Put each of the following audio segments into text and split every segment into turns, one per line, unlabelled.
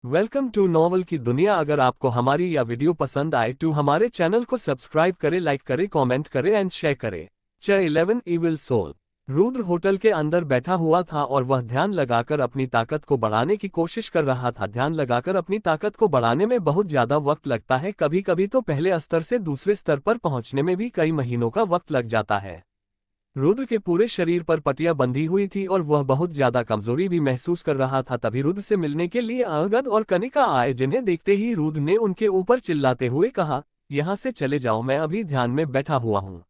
Welcome to novel की दुनिया। अगर आपको हमारी यह वीडियो पसंद आए तो हमारे चैनल को सब्सक्राइब करें, लाइक करें, कमेंट करें एंड शेयर करें। च 11 इविल सोल। रुद्र होटल के अंदर बैठा हुआ था और वह ध्यान लगाकर अपनी ताकत को बढ़ाने की कोशिश कर रहा था। ध्यान लगाकर अपनी ताकत को बढ़ाने में बहुत ज्यादा वक्त लगता है। कभी कभी तो पहले स्तर से दूसरे स्तर पर पहुंचने में भी कई महीनों का वक्त लग जाता है। रुद्र के पूरे शरीर पर पट्टियां बंधी हुई थी और वह बहुत ज्यादा कमजोरी भी महसूस कर रहा था। तभी रुद्र से मिलने के लिए अंगद और कनिका आए, जिन्हें देखते ही रुद्र ने उनके ऊपर चिल्लाते हुए कहा, यहाँ से चले जाओ, मैं अभी ध्यान में बैठा हुआ हूँ।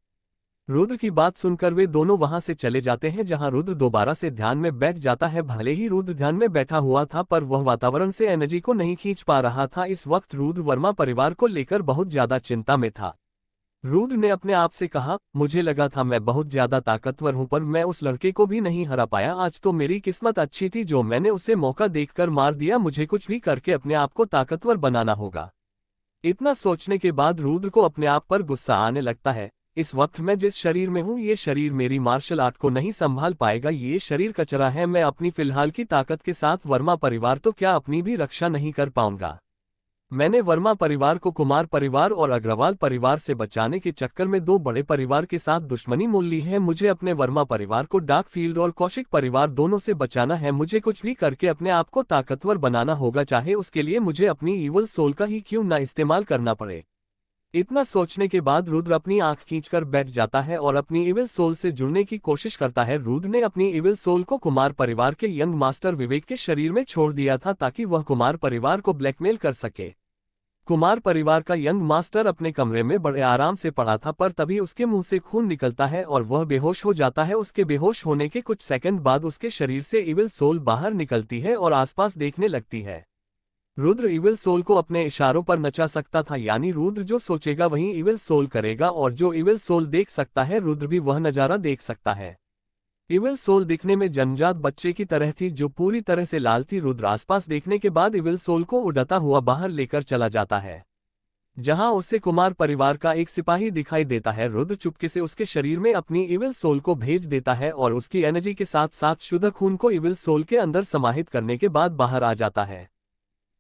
रुद्र की बात सुनकर वे दोनों वहां से चले जाते हैं, जहां रुद्र दोबारा से ध्यान में बैठ जाता है। भले ही रुद्र ध्यान में बैठा हुआ था पर वह वातावरण से एनर्जी को नहीं खींच पा रहा था। इस वक्त रुद्र वर्मा परिवार को लेकर बहुत ज्यादा चिंता में था। रुद्र ने अपने आप से कहा, मुझे लगा था मैं बहुत ज्यादा ताकतवर हूं पर मैं उस लड़के को भी नहीं हरा पाया। आज तो मेरी किस्मत अच्छी थी जो मैंने उसे मौका देखकर मार दिया। मुझे कुछ भी करके अपने आप को ताकतवर बनाना होगा। इतना सोचने के बाद रुद्र को अपने आप पर गुस्सा आने लगता है। इस वक्त मैं जिस शरीर में हूं, ये शरीर मेरी मार्शल आर्ट को नहीं संभाल पाएगा। ये शरीर कचरा है। मैं अपनी फिलहाल की ताकत के साथ वर्मा परिवार तो क्या अपनी भी रक्षा नहीं कर पाऊंगा। मैंने वर्मा परिवार को कुमार परिवार और अग्रवाल परिवार से बचाने के चक्कर में दो बड़े परिवार के साथ दुश्मनी मोल ली है। मुझे अपने वर्मा परिवार को डार्क फील्ड और कौशिक परिवार दोनों से बचाना है। मुझे कुछ भी करके अपने आप को ताकतवर बनाना होगा, चाहे उसके लिए मुझे अपनी इवल सोल का ही क्यों ना इस्तेमाल करना पड़े। इतना सोचने के बाद रुद्र अपनी आंख खींचकर बैठ जाता है और अपनी इविल सोल से जुड़ने की कोशिश करता है। रुद्र ने अपनी इविल सोल को कुमार परिवार के यंग मास्टर विवेक के शरीर में छोड़ दिया था ताकि वह कुमार परिवार को ब्लैकमेल कर सके। कुमार परिवार का यंग मास्टर अपने कमरे में बड़े आराम से पड़ा था पर तभी उसके मुंह से खून निकलता है और वह बेहोश हो जाता है। उसके बेहोश होने के कुछ सेकंड बाद उसके शरीर से इविल सोल बाहर निकलती है और आसपास देखने लगती है। रुद्र इविल सोल को अपने इशारों पर नचा सकता था, यानी रुद्र जो सोचेगा वही इविल सोल करेगा और जो इविल सोल देख सकता है रुद्र भी वह नजारा देख सकता है। इविल सोल दिखने में जन्मजात बच्चे की तरह थी जो पूरी तरह से लाल थी। रुद्र आसपास देखने के बाद इविल सोल को उड़ता हुआ बाहर लेकर चला जाता है, जहां उसे कुमार परिवार का एक सिपाही दिखाई देता है। रुद्र चुपके से उसके शरीर में अपनी इविल सोल को भेज देता है और उसकी एनर्जी के साथ साथ शुद्ध खून को इविल सोल के अंदर समाहित करने के बाद बाहर आ जाता है।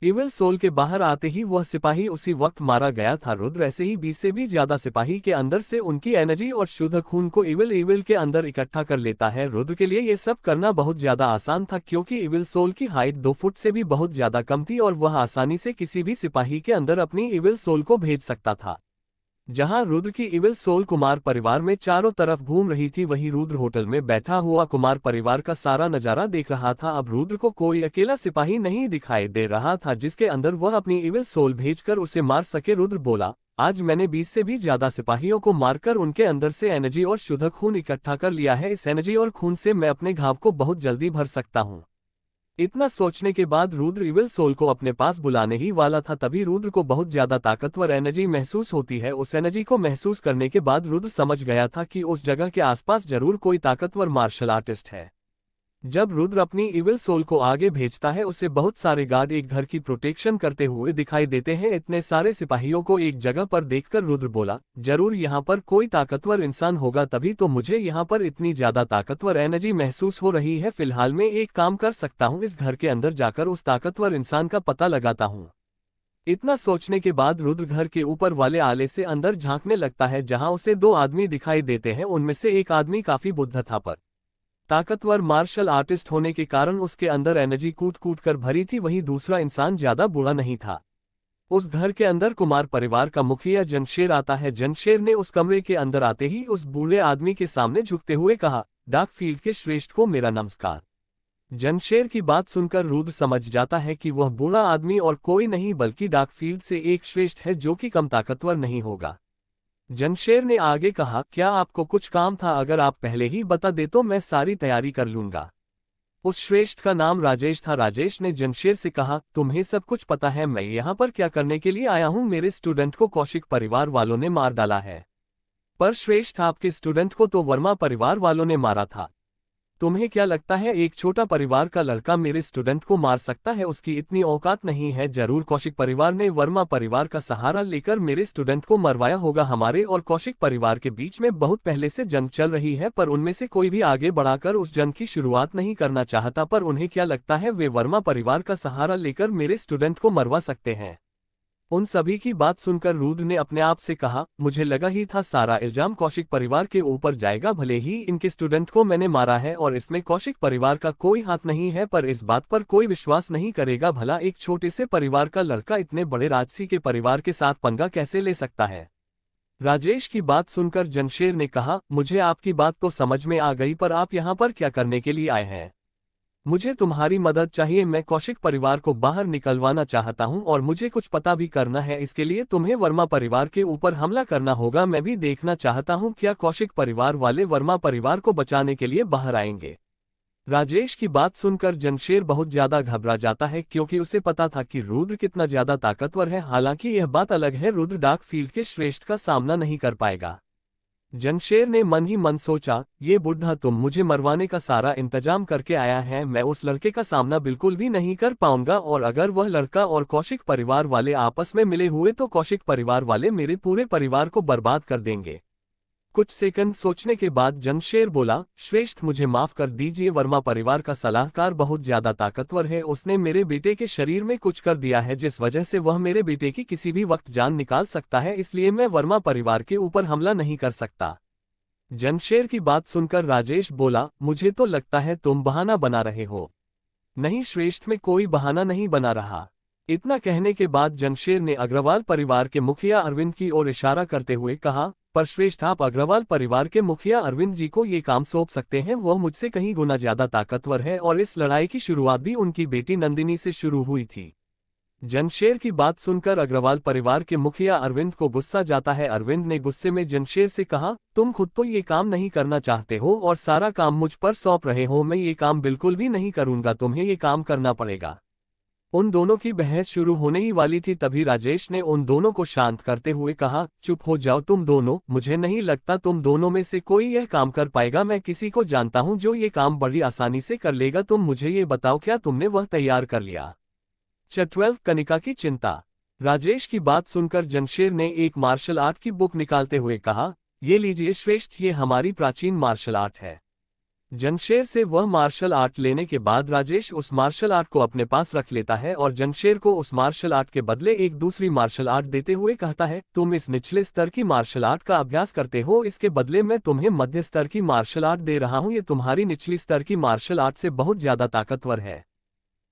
इविल सोल के बाहर आते ही वह सिपाही उसी वक्त मारा गया था। रुद्र ऐसे ही 20 से भी ज्यादा सिपाही के अंदर से उनकी एनर्जी और शुद्ध खून को इविल के अंदर इकट्ठा कर लेता है। रुद्र के लिए ये सब करना बहुत ज्यादा आसान था क्योंकि इविल सोल की हाइट 2 फुट से भी बहुत ज्यादा कम थी और वह आसानी से किसी भी सिपाही के अंदर अपनी इविल सोल को भेज सकता था। जहां रुद्र की इविल सोल कुमार परिवार में चारों तरफ घूम रही थी, वहीं रुद्र होटल में बैठा हुआ कुमार परिवार का सारा नजारा देख रहा था। अब रुद्र को कोई अकेला सिपाही नहीं दिखाई दे रहा था जिसके अंदर वह अपनी इविल सोल भेजकर उसे मार सके। रुद्र बोला, आज मैंने 20 से भी ज्यादा सिपाहियों को मारकर उनके अंदर से एनर्जी और शुद्ध खून इकट्ठा कर लिया है। इस एनर्जी और खून से मैं अपने घाव को बहुत जल्दी भर सकता हूँ। इतना सोचने के बाद रुद्र इविल सोल को अपने पास बुलाने ही वाला था, तभी रुद्र को बहुत ज्यादा ताकतवर एनर्जी महसूस होती है। उस एनर्जी को महसूस करने के बाद रुद्र समझ गया था कि उस जगह के आसपास जरूर कोई ताकतवर मार्शल आर्टिस्ट है। जब रुद्र अपनी इविल सोल को आगे भेजता है, उसे बहुत सारे गार्ड एक घर की प्रोटेक्शन करते हुए दिखाई देते हैं। इतने सारे सिपाहियों को एक जगह पर देखकर रुद्र बोला, जरूर यहाँ पर कोई ताकतवर इंसान होगा, तभी तो मुझे यहाँ पर इतनी ज्यादा ताकतवर एनर्जी महसूस हो रही है। फिलहाल मैं एक काम कर सकता हूँ, इस घर के अंदर जाकर उस ताकतवर इंसान का पता लगाता हूँ। इतना सोचने के बाद रुद्र घर के ऊपर वाले आले से अंदर झांकने लगता है, जहाँ उसे 2 आदमी दिखाई देते हैं। उनमें से एक आदमी काफी बुद्ध था पर ताकतवर मार्शल आर्टिस्ट होने के कारण उसके अंदर एनर्जी कूट कूट कर भरी थी। वहीं दूसरा इंसान ज्यादा बुरा नहीं था। उस घर के अंदर कुमार परिवार का मुखिया जनशेर आता है। जनशेर ने उस कमरे के अंदर आते ही उस बूढ़े आदमी के सामने झुकते हुए कहा, डार्क फील्ड के श्रेष्ठ को मेरा नमस्कार। जनशेर की बात सुनकर रुद्र समझ जाता है कि वह बूढ़ा आदमी और कोई नहीं बल्कि डार्क फील्ड से एक श्रेष्ठ है जो कि कम ताकतवर नहीं होगा। जनशेर ने आगे कहा, क्या आपको कुछ काम था? अगर आप पहले ही बता दे तो मैं सारी तैयारी कर लूंगा। उस श्रेष्ठ का नाम राजेश था। राजेश ने जनशेर से कहा, तुम्हें सब कुछ पता है, मैं यहाँ पर क्या करने के लिए आया हूँ? मेरे स्टूडेंट को कौशिक परिवार वालों ने मार डाला है। पर श्रेष्ठ, आपके स्टूडेंट को तो वर्मा परिवार वालों ने मारा था। तुम्हें क्या लगता है एक छोटा परिवार का लड़का मेरे स्टूडेंट को मार सकता है? उसकी इतनी औकात नहीं है। जरूर कौशिक परिवार ने वर्मा परिवार का सहारा लेकर मेरे स्टूडेंट को मरवाया होगा। हमारे और कौशिक परिवार के बीच में बहुत पहले से जंग चल रही है, पर उनमें से कोई भी आगे बढ़ाकर उस जंग की शुरुआत नहीं करना चाहता। पर उन्हें क्या लगता है वे वर्मा परिवार का सहारा लेकर मेरे स्टूडेंट को मरवा सकते हैं? उन सभी की बात सुनकर रुद्र ने अपने आप से कहा, मुझे लगा ही था सारा इल्जाम कौशिक परिवार के ऊपर जाएगा। भले ही इनके स्टूडेंट को मैंने मारा है और इसमें कौशिक परिवार का कोई हाथ नहीं है, पर इस बात पर कोई विश्वास नहीं करेगा। भला एक छोटे से परिवार का लड़का इतने बड़े राजसी के परिवार के साथ पंगा कैसे ले सकता है? राजेश की बात सुनकर जमशेर ने कहा, मुझे आपकी बात तो समझ में आ गई, पर आप यहाँ पर क्या करने के लिए आए हैं? मुझे तुम्हारी मदद चाहिए। मैं कौशिक परिवार को बाहर निकलवाना चाहता हूं और मुझे कुछ पता भी करना है। इसके लिए तुम्हें वर्मा परिवार के ऊपर हमला करना होगा। मैं भी देखना चाहता हूं क्या कौशिक परिवार वाले वर्मा परिवार को बचाने के लिए बाहर आएंगे। राजेश की बात सुनकर जमशेर बहुत ज्यादा घबरा जाता है, क्योंकि उसे पता था कि रुद्र कितना ज्यादा ताकतवर है। हालांकि यह बात अलग है, रुद्र डार्क फील्ड के श्रेष्ठ का सामना नहीं कर पाएगा। जमशेर ने मन ही मन सोचा, ये बुढ़ा तुम मुझे मरवाने का सारा इंतजाम करके आया है। मैं उस लड़के का सामना बिल्कुल भी नहीं कर पाऊंगा, और अगर वह लड़का और कौशिक परिवार वाले आपस में मिले हुए तो कौशिक परिवार वाले मेरे पूरे परिवार को बर्बाद कर देंगे। कुछ सेकंड सोचने के बाद जमशेर बोला, श्रेष्ठ मुझे माफ कर दीजिए। वर्मा परिवार का सलाहकार बहुत ज्यादा ताकतवर है। उसने मेरे बेटे के शरीर में कुछ कर दिया है, जिस वजह से वह मेरे बेटे की किसी भी वक्त जान निकाल सकता है। इसलिए मैं वर्मा परिवार के ऊपर हमला नहीं कर सकता। जमशेर की बात सुनकर राजेश बोला, मुझे तो लगता है तुम बहाना बना रहे हो। नहीं श्रेष्ठ, में कोई बहाना नहीं बना रहा। इतना कहने के बाद जमशेर ने अग्रवाल परिवार के मुखिया अरविंद की ओर इशारा करते हुए कहा, पर श्रेष्ठ आप अग्रवाल परिवार के मुखिया अरविंद जी को ये काम सौंप सकते हैं। वह मुझसे कहीं गुना ज्यादा ताकतवर है और इस लड़ाई की शुरुआत भी उनकी बेटी नंदिनी से शुरू हुई थी। जमशेर की बात सुनकर अग्रवाल परिवार के मुखिया अरविंद को गुस्सा जाता है। अरविंद ने गुस्से में जमशेर से कहा, तुम खुद तो ये काम नहीं करना चाहते हो और सारा काम मुझ पर सौंप रहे हो। मैं ये काम बिल्कुल भी नहीं करूंगा, तुम्हें ये काम करना पड़ेगा। उन दोनों की बहस शुरू होने ही वाली थी, तभी राजेश ने उन दोनों को शांत करते हुए कहा, चुप हो जाओ तुम दोनों। मुझे नहीं लगता तुम दोनों में से कोई यह काम कर पाएगा। मैं किसी को जानता हूं जो ये काम बड़ी आसानी से कर लेगा। तुम मुझे ये बताओ, क्या तुमने वह तैयार कर लिया? चैप्टर 12 कनिका की चिंता। राजेश की बात सुनकर जमशेर ने एक मार्शल आर्ट की बुक निकालते हुए कहा, ये लीजिए श्रेष्ठ, ये हमारी प्राचीन मार्शल आर्ट है। जमशेर से वह मार्शल आर्ट लेने के बाद राजेश उस मार्शल आर्ट को अपने पास रख लेता है और जमशेर को उस मार्शल आर्ट के बदले एक दूसरी मार्शल आर्ट देते हुए कहता है, तुम इस निचले स्तर की मार्शल आर्ट का अभ्यास करते हो, इसके बदले मैं तुम्हें मध्य स्तर की मार्शल आर्ट दे रहा हूं। ये तुम्हारी निचली स्तर की मार्शल आर्ट से बहुत ज्यादा ताकतवर है।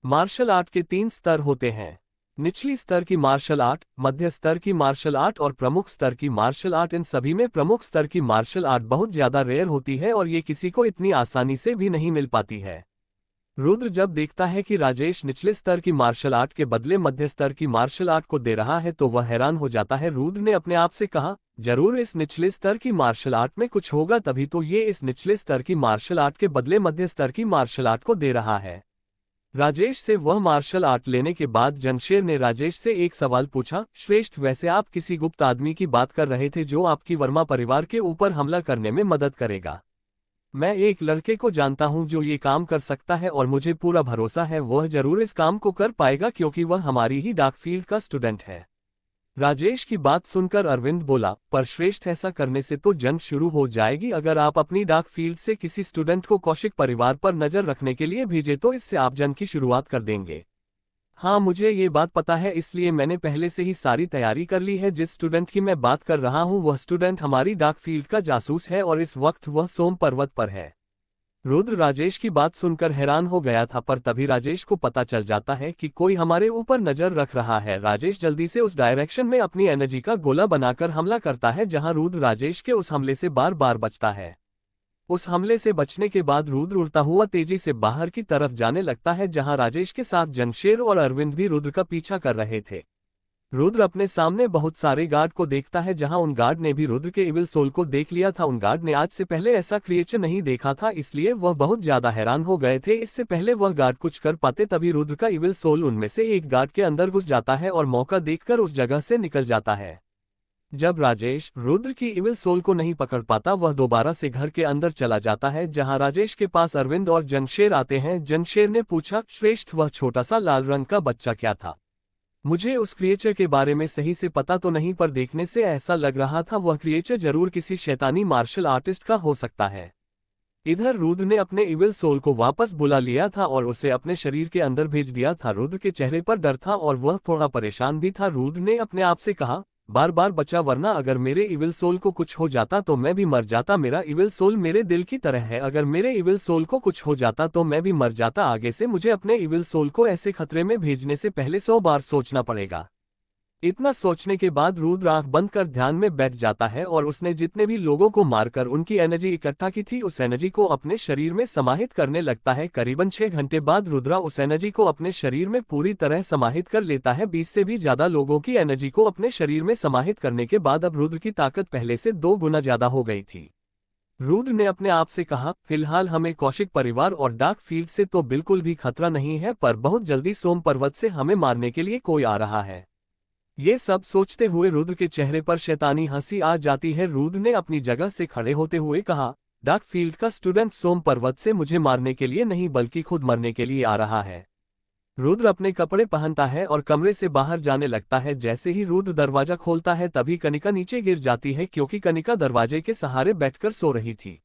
मार्शल आर्ट के 3 स्तर होते हैं, निचली स्तर की मार्शल आर्ट, मध्य स्तर की मार्शल आर्ट और प्रमुख स्तर की मार्शल आर्ट। इन सभी में प्रमुख स्तर की मार्शल आर्ट बहुत ज्यादा रेयर होती है और ये किसी को इतनी आसानी से भी नहीं मिल पाती है। रुद्र जब देखता है कि राजेश निचले स्तर की मार्शल आर्ट के बदले मध्य स्तर की मार्शल आर्ट को दे रहा है तो वह हैरान हो जाता है। रुद्र ने अपने आप से कहा, जरूर इस निचले स्तर की मार्शल आर्ट में कुछ होगा, तभी तो ये इस निचले स्तर की मार्शल आर्ट के बदले मध्य स्तर की मार्शल आर्ट को दे रहा है। राजेश से वह मार्शल आर्ट लेने के बाद जमशेर ने राजेश से एक सवाल पूछा, श्रेष्ठ वैसे आप किसी गुप्त आदमी की बात कर रहे थे जो आपकी वर्मा परिवार के ऊपर हमला करने में मदद करेगा। मैं एक लड़के को जानता हूं जो ये काम कर सकता है और मुझे पूरा भरोसा है वह जरूर इस काम को कर पाएगा, क्योंकि वह हमारी ही डार्क फील्ड का स्टूडेंट है। राजेश की बात सुनकर अरविंद बोला, पर श्रेष्ठ ऐसा करने से तो जंग शुरू हो जाएगी। अगर आप अपनी डार्क फील्ड से किसी स्टूडेंट को कौशिक परिवार पर नजर रखने के लिए भेजे तो इससे आप जंग की शुरुआत कर देंगे। हाँ मुझे ये बात पता है, इसलिए मैंने पहले से ही सारी तैयारी कर ली है। जिस स्टूडेंट की मैं बात कर रहा हूँ वह स्टूडेंट हमारी डार्क फील्ड का जासूस है और इस वक्त वह सोम पर्वत पर है। रुद्र राजेश की बात सुनकर हैरान हो गया था, पर तभी राजेश को पता चल जाता है कि कोई हमारे ऊपर नजर रख रहा है। राजेश जल्दी से उस डायरेक्शन में अपनी एनर्जी का गोला बनाकर हमला करता है जहां रुद्र राजेश के उस हमले से बार बार बचता है। उस हमले से बचने के बाद रुद्र उड़ता हुआ तेजी से बाहर की तरफ जाने लगता है, जहां राजेश के साथ जमशेर और अरविंद भी रुद्र का पीछा कर रहे थे। रुद्र अपने सामने बहुत सारे गार्ड को देखता है, जहां उन गार्ड ने भी रुद्र के इविल सोल को देख लिया था। उन गार्ड ने आज से पहले ऐसा क्रिएचर नहीं देखा था, इसलिए वह बहुत ज्यादा हैरान हो गए थे। इससे पहले वह गार्ड कुछ कर पाते तभी रुद्र का इविल सोल उनमें से एक गार्ड के अंदर घुस जाता है और मौका देखकर उस जगह से निकल जाता है। जब राजेश रुद्र की इविल सोल को नहीं पकड़ पाता, वह दोबारा से घर के अंदर चला जाता है, जहां राजेश के पास अरविंद और जनशेर आते हैं। जनशेर ने पूछा, श्रेष्ठ वह छोटा सा लाल रंग का बच्चा क्या था? मुझे उस क्रिएचर के बारे में सही से पता तो नहीं, पर देखने से ऐसा लग रहा था वह क्रिएचर जरूर किसी शैतानी मार्शल आर्टिस्ट का हो सकता है। इधर रुद्र ने अपने इविल सोल को वापस बुला लिया था और उसे अपने शरीर के अंदर भेज दिया था। रुद्र के चेहरे पर डर था और वह थोड़ा परेशान भी था। रुद्र ने अपने आप से कहा, बार बार बचा, वरना अगर मेरे इविल सोल को कुछ हो जाता तो मैं भी मर जाता। मेरा इविल सोल मेरे दिल की तरह है, अगर मेरे इविल सोल को कुछ हो जाता तो मैं भी मर जाता। आगे से मुझे अपने इविल सोल को ऐसे खतरे में भेजने से पहले 100 बार सोचना पड़ेगा। इतना सोचने के बाद रुद्र आंख बंद कर ध्यान में बैठ जाता है और उसने जितने भी लोगों को मारकर उनकी एनर्जी इकट्ठा की थी, उस एनर्जी को अपने शरीर में समाहित करने लगता है। करीबन 6 घंटे बाद रुद्रा उस एनर्जी को अपने शरीर में पूरी तरह समाहित कर लेता है। 20 से भी ज्यादा लोगों की एनर्जी को अपने शरीर में समाहित करने के बाद अब रुद्र की ताकत पहले से 2 गुना ज्यादा हो गई थी। रुद्र ने अपने आप से कहा, फिलहाल हमें कौशिक परिवार और डार्क फील्ड से तो बिल्कुल भी खतरा नहीं है, पर बहुत जल्दी सोम पर्वत से हमें मारने के लिए कोई आ रहा है। ये सब सोचते हुए रुद्र के चेहरे पर शैतानी हंसी आ जाती है। रुद्र ने अपनी जगह से खड़े होते हुए कहा, डार्क फील्ड का स्टूडेंट सोम पर्वत से मुझे मारने के लिए नहीं बल्कि खुद मरने के लिए आ रहा है। रुद्र अपने कपड़े पहनता है और कमरे से बाहर जाने लगता है। जैसे ही रुद्र दरवाजा खोलता है तभी कनिका नीचे गिर जाती है, क्योंकि कनिका दरवाजे के सहारे बैठकर सो रही थी।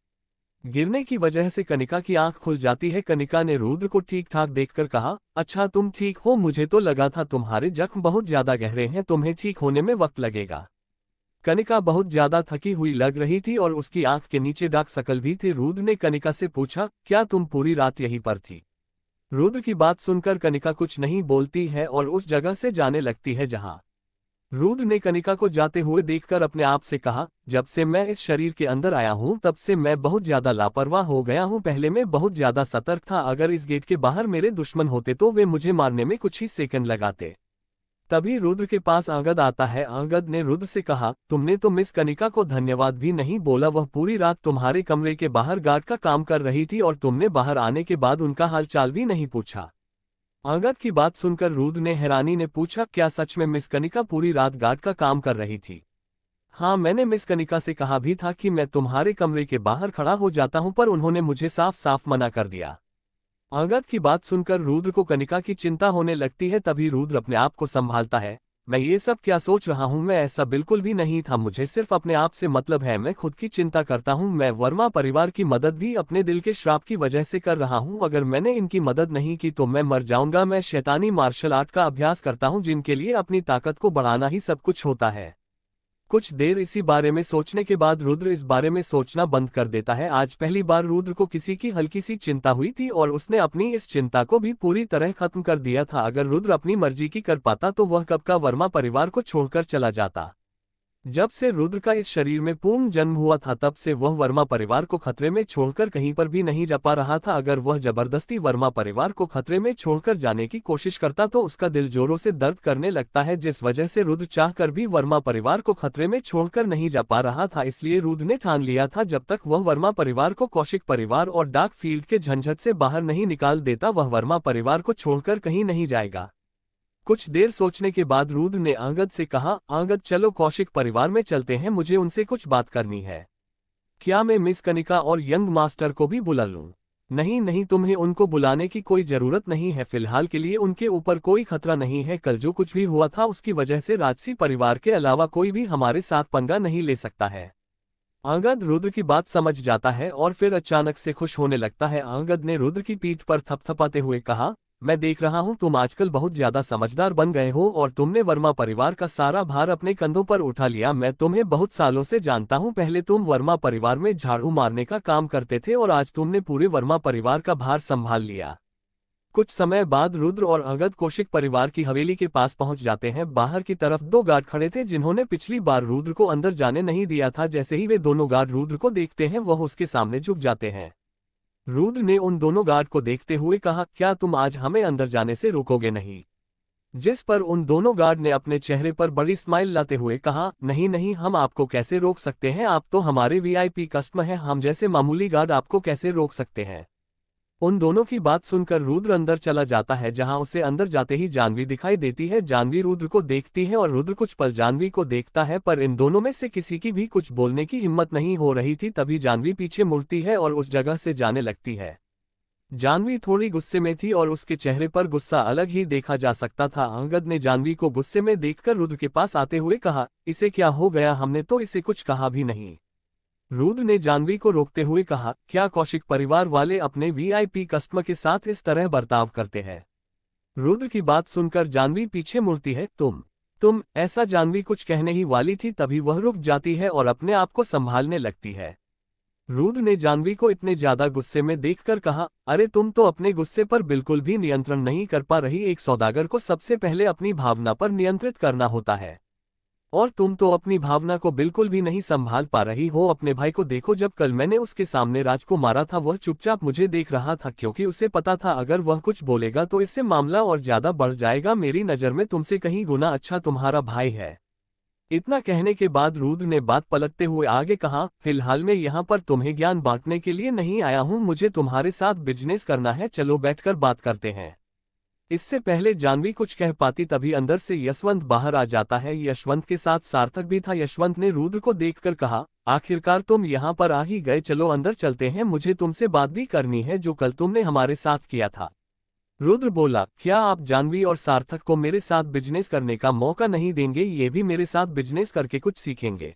गिरने की वजह से कनिका की आंख खुल जाती है। कनिका ने रुद्र को ठीक ठाक देखकर कहा, अच्छा तुम ठीक हो? मुझे तो लगा था तुम्हारे जख्म बहुत ज्यादा गहरे हैं, तुम्हें ठीक होने में वक्त लगेगा। कनिका बहुत ज्यादा थकी हुई लग रही थी और उसकी आंख के नीचे डार्क सर्कल भी थे। रुद्र ने कनिका से पूछा, क्या तुम पूरी रात यहीं पर थी? रुद्र की बात सुनकर कनिका कुछ नहीं बोलती है और उस जगह से जाने लगती है जहां रुद्र ने कनिका को जाते हुए देखकर अपने आप से कहा, जब से मैं इस शरीर के अंदर आया हूं तब से मैं बहुत ज्यादा लापरवाह हो गया हूं। पहले मैं बहुत ज्यादा सतर्क था, अगर इस गेट के बाहर मेरे दुश्मन होते तो वे मुझे मारने में कुछ ही सेकंड लगाते। तभी रुद्र के पास अंगद आता है। अंगद ने रुद्र से कहा, तुमने तो मिस कनिका को धन्यवाद भी नहीं बोला, वह पूरी रात तुम्हारे कमरे के बाहर गार्ड का काम कर रही थी और तुमने बाहर आने के बाद उनका हाल चाल भी नहीं पूछा। अंगद की बात सुनकर रुद्र ने हैरानी ने पूछा, क्या सच में मिस कनिका पूरी रात गार्ड का काम कर रही थी? हाँ, मैंने मिस कनिका से कहा भी था कि मैं तुम्हारे कमरे के बाहर खड़ा हो जाता हूं, पर उन्होंने मुझे साफ साफ मना कर दिया। अंगद की बात सुनकर रुद्र को कनिका की चिंता होने लगती है। तभी रुद्र अपने आप को संभालता है, मैं ये सब क्या सोच रहा हूँ? मैं ऐसा बिल्कुल भी नहीं था, मुझे सिर्फ अपने आप से मतलब है, मैं खुद की चिंता करता हूँ। मैं वर्मा परिवार की मदद भी अपने दिल के श्राप की वजह से कर रहा हूँ, अगर मैंने इनकी मदद नहीं की तो मैं मर जाऊंगा। मैं शैतानी मार्शल आर्ट का अभ्यास करता हूँ, जिनके लिए अपनी ताकत को बढ़ाना ही सब कुछ होता है। कुछ देर इसी बारे में सोचने के बाद रुद्र इस बारे में सोचना बंद कर देता है। आज पहली बार रुद्र को किसी की हल्की सी चिंता हुई थी और उसने अपनी इस चिंता को भी पूरी तरह खत्म कर दिया था। अगर रुद्र अपनी मर्जी की कर पाता तो वह कब का वर्मा परिवार को छोड़कर चला जाता। जब से रुद्र का इस शरीर में पूर्ण जन्म हुआ था तब से वह वर्मा परिवार को खतरे में छोड़कर कहीं पर भी नहीं जा पा रहा था। अगर वह जबरदस्ती वर्मा परिवार को खतरे में छोड़कर जाने की कोशिश करता तो उसका दिल जोरों से दर्द करने लगता है, जिस वजह से रुद्र चाहकर भी वर्मा परिवार को खतरे में छोड़कर नहीं जा पा रहा था। इसलिए रुद्र ने ठान लिया था, जब तक वह वर्मा परिवार को कौशिक परिवार और डार्क फील्ड के झंझट से बाहर नहीं निकाल देता, वह वर्मा परिवार को छोड़कर कहीं नहीं जाएगा। कुछ देर सोचने के बाद रुद्र ने अंगद से कहा, अंगद चलो कौशिक परिवार में चलते हैं, मुझे उनसे कुछ बात करनी है। क्या मैं मिस कनिका और यंग मास्टर को भी बुला लूं? नहीं नहीं, तुम्हें उनको बुलाने की कोई जरूरत नहीं है, फिलहाल के लिए उनके ऊपर कोई खतरा नहीं है। कल जो कुछ भी हुआ था उसकी वजह से राजसी परिवार के अलावा कोई भी हमारे साथ पंगा नहीं ले सकता है। अंगद रुद्र की बात समझ जाता है और फिर अचानक से खुश होने लगता है। अंगद ने रुद्र की पीठ पर थपथपाते हुए कहा, मैं देख रहा हूं तुम आजकल बहुत ज्यादा समझदार बन गए हो और तुमने वर्मा परिवार का सारा भार अपने कंधों पर उठा लिया। मैं तुम्हें बहुत सालों से जानता हूं, पहले तुम वर्मा परिवार में झाड़ू मारने का काम करते थे और आज तुमने पूरे वर्मा परिवार का भार संभाल लिया। कुछ समय बाद रुद्र और अंगद कौशिक परिवार की हवेली के पास पहुंच जाते हैं। बाहर की तरफ 2 गार्ड खड़े थे जिन्होंने पिछली बार रुद्र को अंदर जाने नहीं दिया था। जैसे ही वे दोनों गार्ड रुद्र को देखते हैं वह उसके सामने झुक जाते हैं। रुद्र ने उन दोनों गार्ड को देखते हुए कहा, क्या तुम आज हमें अंदर जाने से रोकोगे नहीं? जिस पर उन दोनों गार्ड ने अपने चेहरे पर बड़ी स्माइल लाते हुए कहा, नहीं नहीं, हम आपको कैसे रोक सकते हैं, आप तो हमारे वीआईपी कस्टमर हैं, हम जैसे मामूली गार्ड आपको कैसे रोक सकते हैं। उन दोनों की बात सुनकर रुद्र अंदर चला जाता है, जहां उसे अंदर जाते ही जानवी दिखाई देती है। जानवी रुद्र को देखती है और रुद्र कुछ पल जानवी को देखता है, पर इन दोनों में से किसी की भी कुछ बोलने की हिम्मत नहीं हो रही थी। तभी जानवी पीछे मुड़ती है और उस जगह से जाने लगती है। जानवी थोड़ी गुस्से में थी और उसके चेहरे पर गुस्सा अलग ही देखा जा सकता था। अंगद ने जानवी को गुस्से में देखकर रुद्र के पास आते हुए कहा, इसे क्या हो गया, हमने तो इसे कुछ कहा भी नहीं। रुद्र ने जानवी को रोकते हुए कहा, क्या कौशिक परिवार वाले अपने वीआईपी कस्टमर के साथ इस तरह बर्ताव करते हैं? रुद्र की बात सुनकर जानवी पीछे मुड़ती है। तुम ऐसा जानवी कुछ कहने ही वाली थी, तभी वह रुक जाती है और अपने आप को संभालने लगती है। रुद्र ने जानवी को इतने ज्यादा गुस्से में देखकर कहा, अरे तुम तो अपने गुस्से पर बिल्कुल भी नियंत्रण नहीं कर पा रही। एक सौदागर को सबसे पहले अपनी भावना पर नियंत्रित करना होता है, और तुम तो अपनी भावना को बिल्कुल भी नहीं संभाल पा रही हो। अपने भाई को देखो, जब कल मैंने उसके सामने राज को मारा था वह चुपचाप मुझे देख रहा था, क्योंकि उसे पता था अगर वह कुछ बोलेगा तो इससे मामला और ज्यादा बढ़ जाएगा। मेरी नज़र में तुमसे कहीं गुना अच्छा तुम्हारा भाई है। इतना कहने के बाद रुद्र ने बात पलटते हुए आगे कहा, फिलहाल मैं यहाँ पर तुम्हें ज्ञान बांटने के लिए नहीं आया हूँ, मुझे तुम्हारे साथ बिजनेस करना है। चलो बैठकर बात करते हैं। इससे पहले जानवी कुछ कह पाती तभी अंदर से यशवंत बाहर आ जाता है। यशवंत के साथ सार्थक भी था। यशवंत ने रुद्र को देखकर कहा, आखिरकार तुम यहाँ पर आ ही गए, चलो अंदर चलते हैं, मुझे तुमसे बात भी करनी है जो कल तुमने हमारे साथ किया था। रुद्र बोला, क्या आप जानवी और सार्थक को मेरे साथ बिजनेस करने का मौका नहीं देंगे? ये भी मेरे साथ बिजनेस करके कुछ सीखेंगे?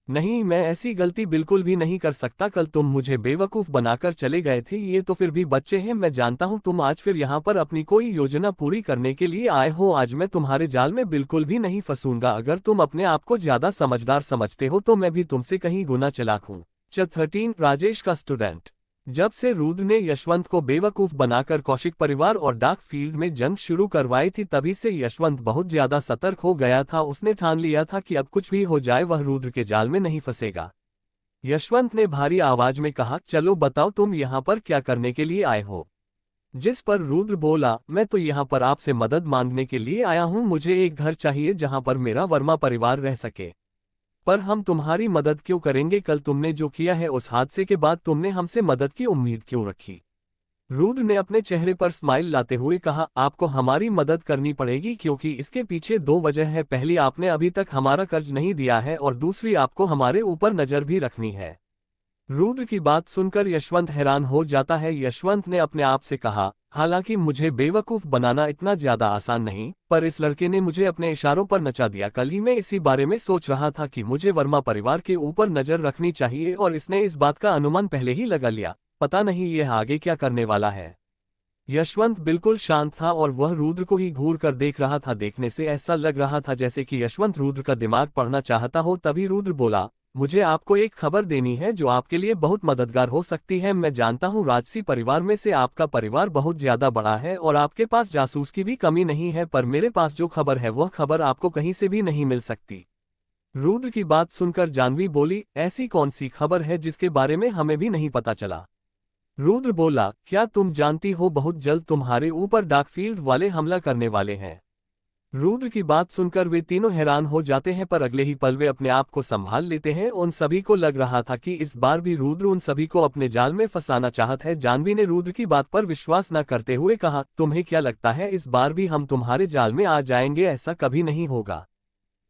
नहीं, मैं ऐसी गलती बिल्कुल भी नहीं कर सकता। कल तुम मुझे बेवकूफ बनाकर चले गए थे, ये तो फिर भी बच्चे हैं। मैं जानता हूँ तुम आज फिर यहाँ पर अपनी कोई योजना पूरी करने के लिए आए हो। आज मैं तुम्हारे जाल में बिल्कुल भी नहीं फंसूंगा। अगर तुम अपने आप को ज्यादा समझदार समझते हो तो मैं भी तुमसे कहीं गुना चालाक हूँ। 13 राजेश का स्टूडेंट। जब से रुद्र ने यशवंत को बेवकूफ बनाकर कौशिक परिवार और डार्क फील्ड में जंग शुरू करवाई थी, तभी से यशवंत बहुत ज्यादा सतर्क हो गया था। उसने ठान लिया था कि अब कुछ भी हो जाए वह रुद्र के जाल में नहीं फंसेगा। यशवंत ने भारी आवाज में कहा, चलो बताओ तुम यहाँ पर क्या करने के लिए आए हो? जिस पर रुद्र बोला, मैं तो यहाँ पर आपसे मदद मांगने के लिए आया हूँ। मुझे एक घर चाहिए जहाँ पर मेरा वर्मा परिवार रह सके। पर हम तुम्हारी मदद क्यों करेंगे? कल तुमने जो किया है उस हादसे के बाद तुमने हमसे मदद की उम्मीद क्यों रखी? रुद्र ने अपने चेहरे पर स्माइल लाते हुए कहा, आपको हमारी मदद करनी पड़ेगी क्योंकि इसके पीछे दो वजह है। पहली, आपने अभी तक हमारा कर्ज नहीं दिया है, और दूसरी, आपको हमारे ऊपर नजर भी रखनी है। रुद्र की बात सुनकर यशवंत हैरान हो जाता है। यशवंत ने अपने आप से कहा, हालांकि मुझे बेवकूफ बनाना इतना ज्यादा आसान नहीं, पर इस लड़के ने मुझे अपने इशारों पर नचा दिया। कल ही मैं इसी बारे में सोच रहा था कि मुझे वर्मा परिवार के ऊपर नजर रखनी चाहिए, और इसने इस बात का अनुमान पहले ही लगा लिया। पता नहीं यह आगे क्या करने वाला है। यशवंत बिल्कुल शांत था और वह रुद्र को ही घूर कर देख रहा था। देखने से ऐसा लग रहा था जैसे कि यशवंत रुद्र का दिमाग पढ़ना चाहता हो। तभी रुद्र बोला, मुझे आपको एक खबर देनी है जो आपके लिए बहुत मददगार हो सकती है। मैं जानता हूँ राजसी परिवार में से आपका परिवार बहुत ज्यादा बड़ा है और आपके पास जासूस की भी कमी नहीं है, पर मेरे पास जो खबर है वह खबर आपको कहीं से भी नहीं मिल सकती। रुद्र की बात सुनकर जानवी बोली, ऐसी कौन सी खबर है जिसके बारे में हमें भी नहीं पता चला? रुद्र बोला, क्या तुम जानती हो बहुत जल्द तुम्हारे ऊपर डार्कफील्ड वाले हमला करने वाले हैं? रुद्र की बात सुनकर वे तीनों हैरान हो जाते हैं, पर अगले ही पल वे अपने आप को संभाल लेते हैं। उन सभी को लग रहा था कि इस बार भी रुद्र उन सभी को अपने जाल में फंसाना चाहता है। जानवी ने रुद्र की बात पर विश्वास न करते हुए कहा, तुम्हें क्या लगता है इस बार भी हम तुम्हारे जाल में आ जाएंगे? ऐसा कभी नहीं होगा।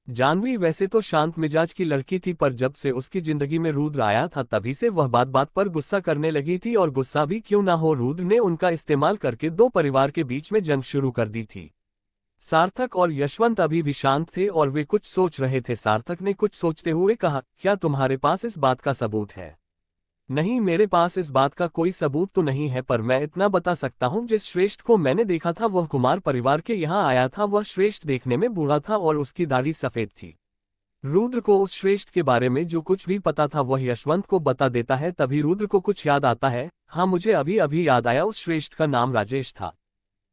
जानवी वैसे तो शांत मिजाज की लड़की थी, पर जब से उसकी जिंदगी में रुद्र आया था तभी से वह बात बात पर गुस्सा करने लगी थी, और गुस्सा भी क्यों ना हो, रुद्र ने उनका इस्तेमाल करके दो परिवार के बीच में जंग शुरू कर दी थी। सार्थक और यशवंत अभी भी शांत थे और वे कुछ सोच रहे थे। सार्थक ने कुछ सोचते हुए कहा, क्या तुम्हारे पास इस बात का सबूत है? नहीं, मेरे पास इस बात का कोई सबूत तो नहीं है, पर मैं इतना बता सकता हूँ, जिस श्रेष्ठ को मैंने देखा था वह कुमार परिवार के यहाँ आया था। वह श्रेष्ठ देखने में बूढ़ा था और उसकी दाढ़ी सफेद थी। रुद्र को उस श्रेष्ठ के बारे में जो कुछ भी पता था वह यशवंत को बता देता है। तभी रुद्र को कुछ याद आता है। हाँ, मुझे अभी अभी याद आया, उस श्रेष्ठ का नाम राजेश था।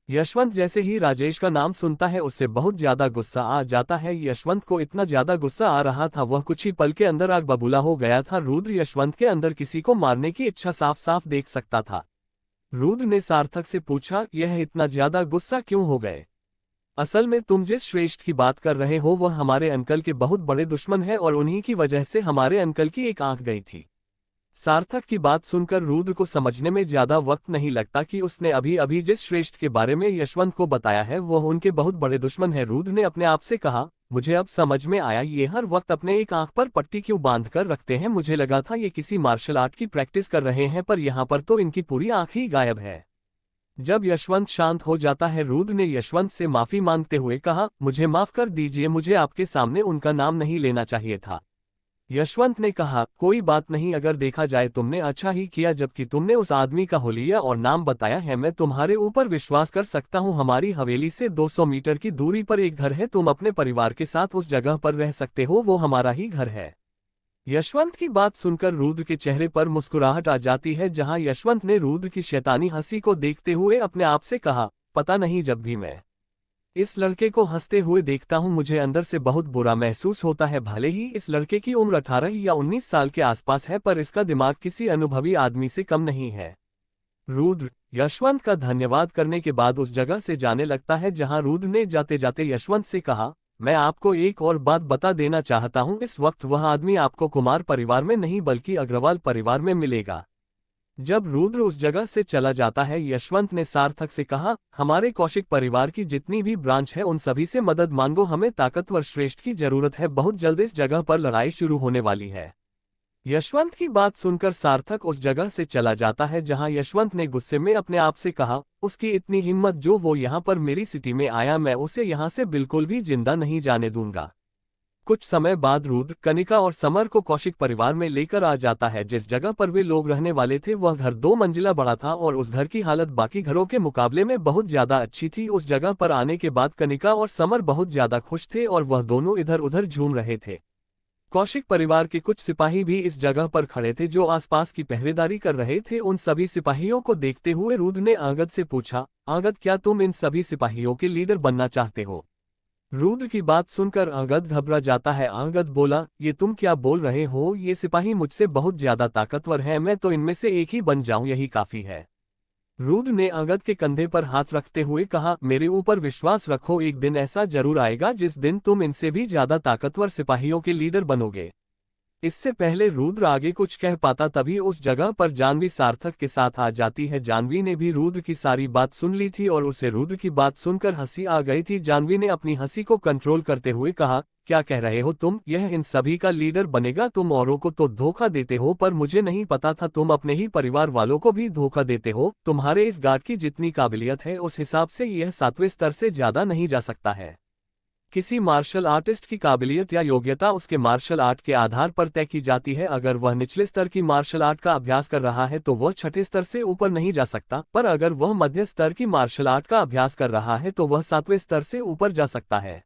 यशवंत जैसे ही राजेश का नाम सुनता है उससे बहुत ज्यादा गुस्सा आ जाता है। यशवंत को इतना ज्यादा गुस्सा आ रहा था वह कुछ ही पल के अंदर आग बबूला हो गया था। रुद्र यशवंत के अंदर किसी को मारने की इच्छा साफ साफ देख सकता था। रुद्र ने सार्थक से पूछा, यह इतना ज्यादा गुस्सा क्यों हो गए? असल में तुम जिस श्रेष्ठ की बात कर रहे हो वह हमारे अंकल के बहुत बड़े दुश्मन है, और उन्हीं की वजह से हमारे अंकल की एक आंख गई थी। सार्थक की बात सुनकर रुद्र को समझने में ज्यादा वक्त नहीं लगता कि उसने अभी अभी जिस श्रेष्ठ के बारे में यशवंत को बताया है वह उनके बहुत बड़े दुश्मन है। रुद्र ने अपने आप से कहा, मुझे अब समझ में आया ये हर वक्त अपने एक आंख पर पट्टी क्यों बांध कर रखते हैं। मुझे लगा था ये किसी मार्शल आर्ट की प्रैक्टिस कर रहे हैं, पर यहाँ पर तो इनकी पूरी आंख ही गायब है। जब यशवंत शांत हो जाता है, रुद्र ने यशवंत से माफी मांगते हुए कहा, मुझे माफ कर दीजिए, मुझे आपके सामने उनका नाम नहीं लेना चाहिए था। यशवंत ने कहा, कोई बात नहीं, अगर देखा जाए तुमने अच्छा ही किया जबकि तुमने उस आदमी का हुलिया और नाम बताया है। मैं तुम्हारे ऊपर विश्वास कर सकता हूँ। हमारी हवेली से 200 मीटर की दूरी पर एक घर है, तुम अपने परिवार के साथ उस जगह पर रह सकते हो, वो हमारा ही घर है। यशवंत की बात सुनकर रुद्र के चेहरे पर मुस्कुराहट आ जाती है, जहां यशवंत ने रुद्र की शैतानी हंसी को देखते हुए अपने आप से कहा, पता नहीं, जब भी मैं इस लड़के को हंसते हुए देखता हूं मुझे अंदर से बहुत बुरा महसूस होता है। भले ही इस लड़के की उम्र 18 या 19 साल के आसपास है, पर इसका दिमाग किसी अनुभवी आदमी से कम नहीं है। रुद्र यशवंत का धन्यवाद करने के बाद उस जगह से जाने लगता है, जहां रुद्र ने जाते जाते यशवंत से कहा, मैं आपको एक और बात बता देना चाहता हूं, इस वक्त वह आदमी आपको कुमार परिवार में नहीं बल्कि अग्रवाल परिवार में मिलेगा। जब रुद्र उस जगह से चला जाता है, यशवंत ने सार्थक से कहा, हमारे कौशिक परिवार की जितनी भी ब्रांच है उन सभी से मदद मांगो, हमें ताकतवर श्रेष्ठ की जरूरत है, बहुत जल्द इस जगह पर लड़ाई शुरू होने वाली है। यशवंत की बात सुनकर सार्थक उस जगह से चला जाता है, जहां यशवंत ने गुस्से में अपने आप से कहा, उसकी इतनी हिम्मत, जो वो यहाँ पर मेरी सिटी में आया, मैं उसे यहाँ से बिल्कुल भी जिंदा नहीं जाने दूंगा। कुछ समय बाद रुद्र कनिका और समर को कौशिक परिवार में लेकर आ जाता है। जिस जगह पर वे लोग रहने वाले थे वह घर 2 मंजिला बड़ा था और उस घर की हालत बाकी घरों के मुकाबले में बहुत ज्यादा अच्छी थी। उस जगह पर आने के बाद कनिका और समर बहुत ज्यादा खुश थे और वह दोनों इधर उधर झूम रहे थे। कौशिक परिवार के कुछ सिपाही भी इस जगह पर खड़े थे जो आसपास की पहरेदारी कर रहे थे। उन सभी सिपाहियों को देखते हुए रुद्र ने आंगद से पूछा, आंगद, क्या तुम इन सभी सिपाहियों के लीडर बनना चाहते हो? रुद्र की बात सुनकर आंगद घबरा जाता है। आंगद बोला, ये तुम क्या बोल रहे हो? ये सिपाही मुझसे बहुत ज्यादा ताकतवर हैं, मैं तो इनमें से एक ही बन जाऊं, यही काफी है। रुद्र ने आंगद के कंधे पर हाथ रखते हुए कहा, मेरे ऊपर विश्वास रखो, एक दिन ऐसा जरूर आएगा जिस दिन तुम इनसे भी ज्यादा ताकतवर सिपाहियों के लीडर बनोगे। इससे पहले रुद्र आगे कुछ कह पाता तभी उस जगह पर जानवी सार्थक के साथ आ जाती है। जानवी ने भी रुद्र की सारी बात सुन ली थी और उसे रुद्र की बात सुनकर हंसी आ गई थी। जानवी ने अपनी हंसी को कंट्रोल करते हुए कहा, क्या कह रहे हो तुम? यह इन सभी का लीडर बनेगा? तुम औरों को तो धोखा देते हो, पर मुझे नहीं पता था तुम अपने ही परिवार वालों को भी धोखा देते हो। तुम्हारे इस गार्ड की जितनी काबिलियत है उस हिसाब से यह 7वें स्तर से ज्यादा नहीं जा सकता है। किसी मार्शल आर्टिस्ट की काबिलियत या योग्यता उसके मार्शल आर्ट के आधार पर तय की जाती है। अगर वह निचले स्तर की मार्शल आर्ट का अभ्यास कर रहा है तो वह 6ठे स्तर से ऊपर नहीं जा सकता, पर अगर वह मध्य स्तर की मार्शल आर्ट का अभ्यास कर रहा है तो वह 7वें स्तर से ऊपर जा सकता है।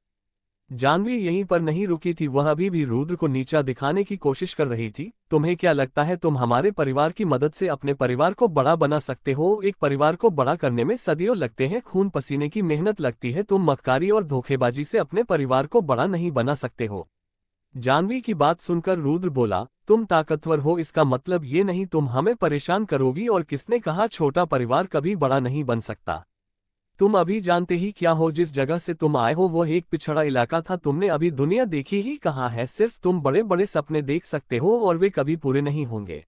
जानवी यहीं पर नहीं रुकी थी, वह अभी भी रुद्र को नीचा दिखाने की कोशिश कर रही थी। तुम्हें क्या लगता है तुम हमारे परिवार की मदद से अपने परिवार को बड़ा बना सकते हो? एक परिवार को बड़ा करने में सदियों लगते हैं, खून पसीने की मेहनत लगती है। तुम मक्कारी और धोखेबाजी से अपने परिवार को बड़ा नहीं बना सकते हो। जानवी की बात सुनकर रुद्र बोला, तुम ताकतवर हो इसका मतलब ये नहीं तुम हमें परेशान करोगी। और किसने कहा छोटा परिवार कभी बड़ा नहीं बन सकता? तुम अभी जानते ही क्या हो? जिस जगह से तुम आए हो वो एक पिछड़ा इलाका था, तुमने अभी दुनिया देखी ही कहाँ है। सिर्फ तुम बड़े बड़े सपने देख सकते हो और वे कभी पूरे नहीं होंगे।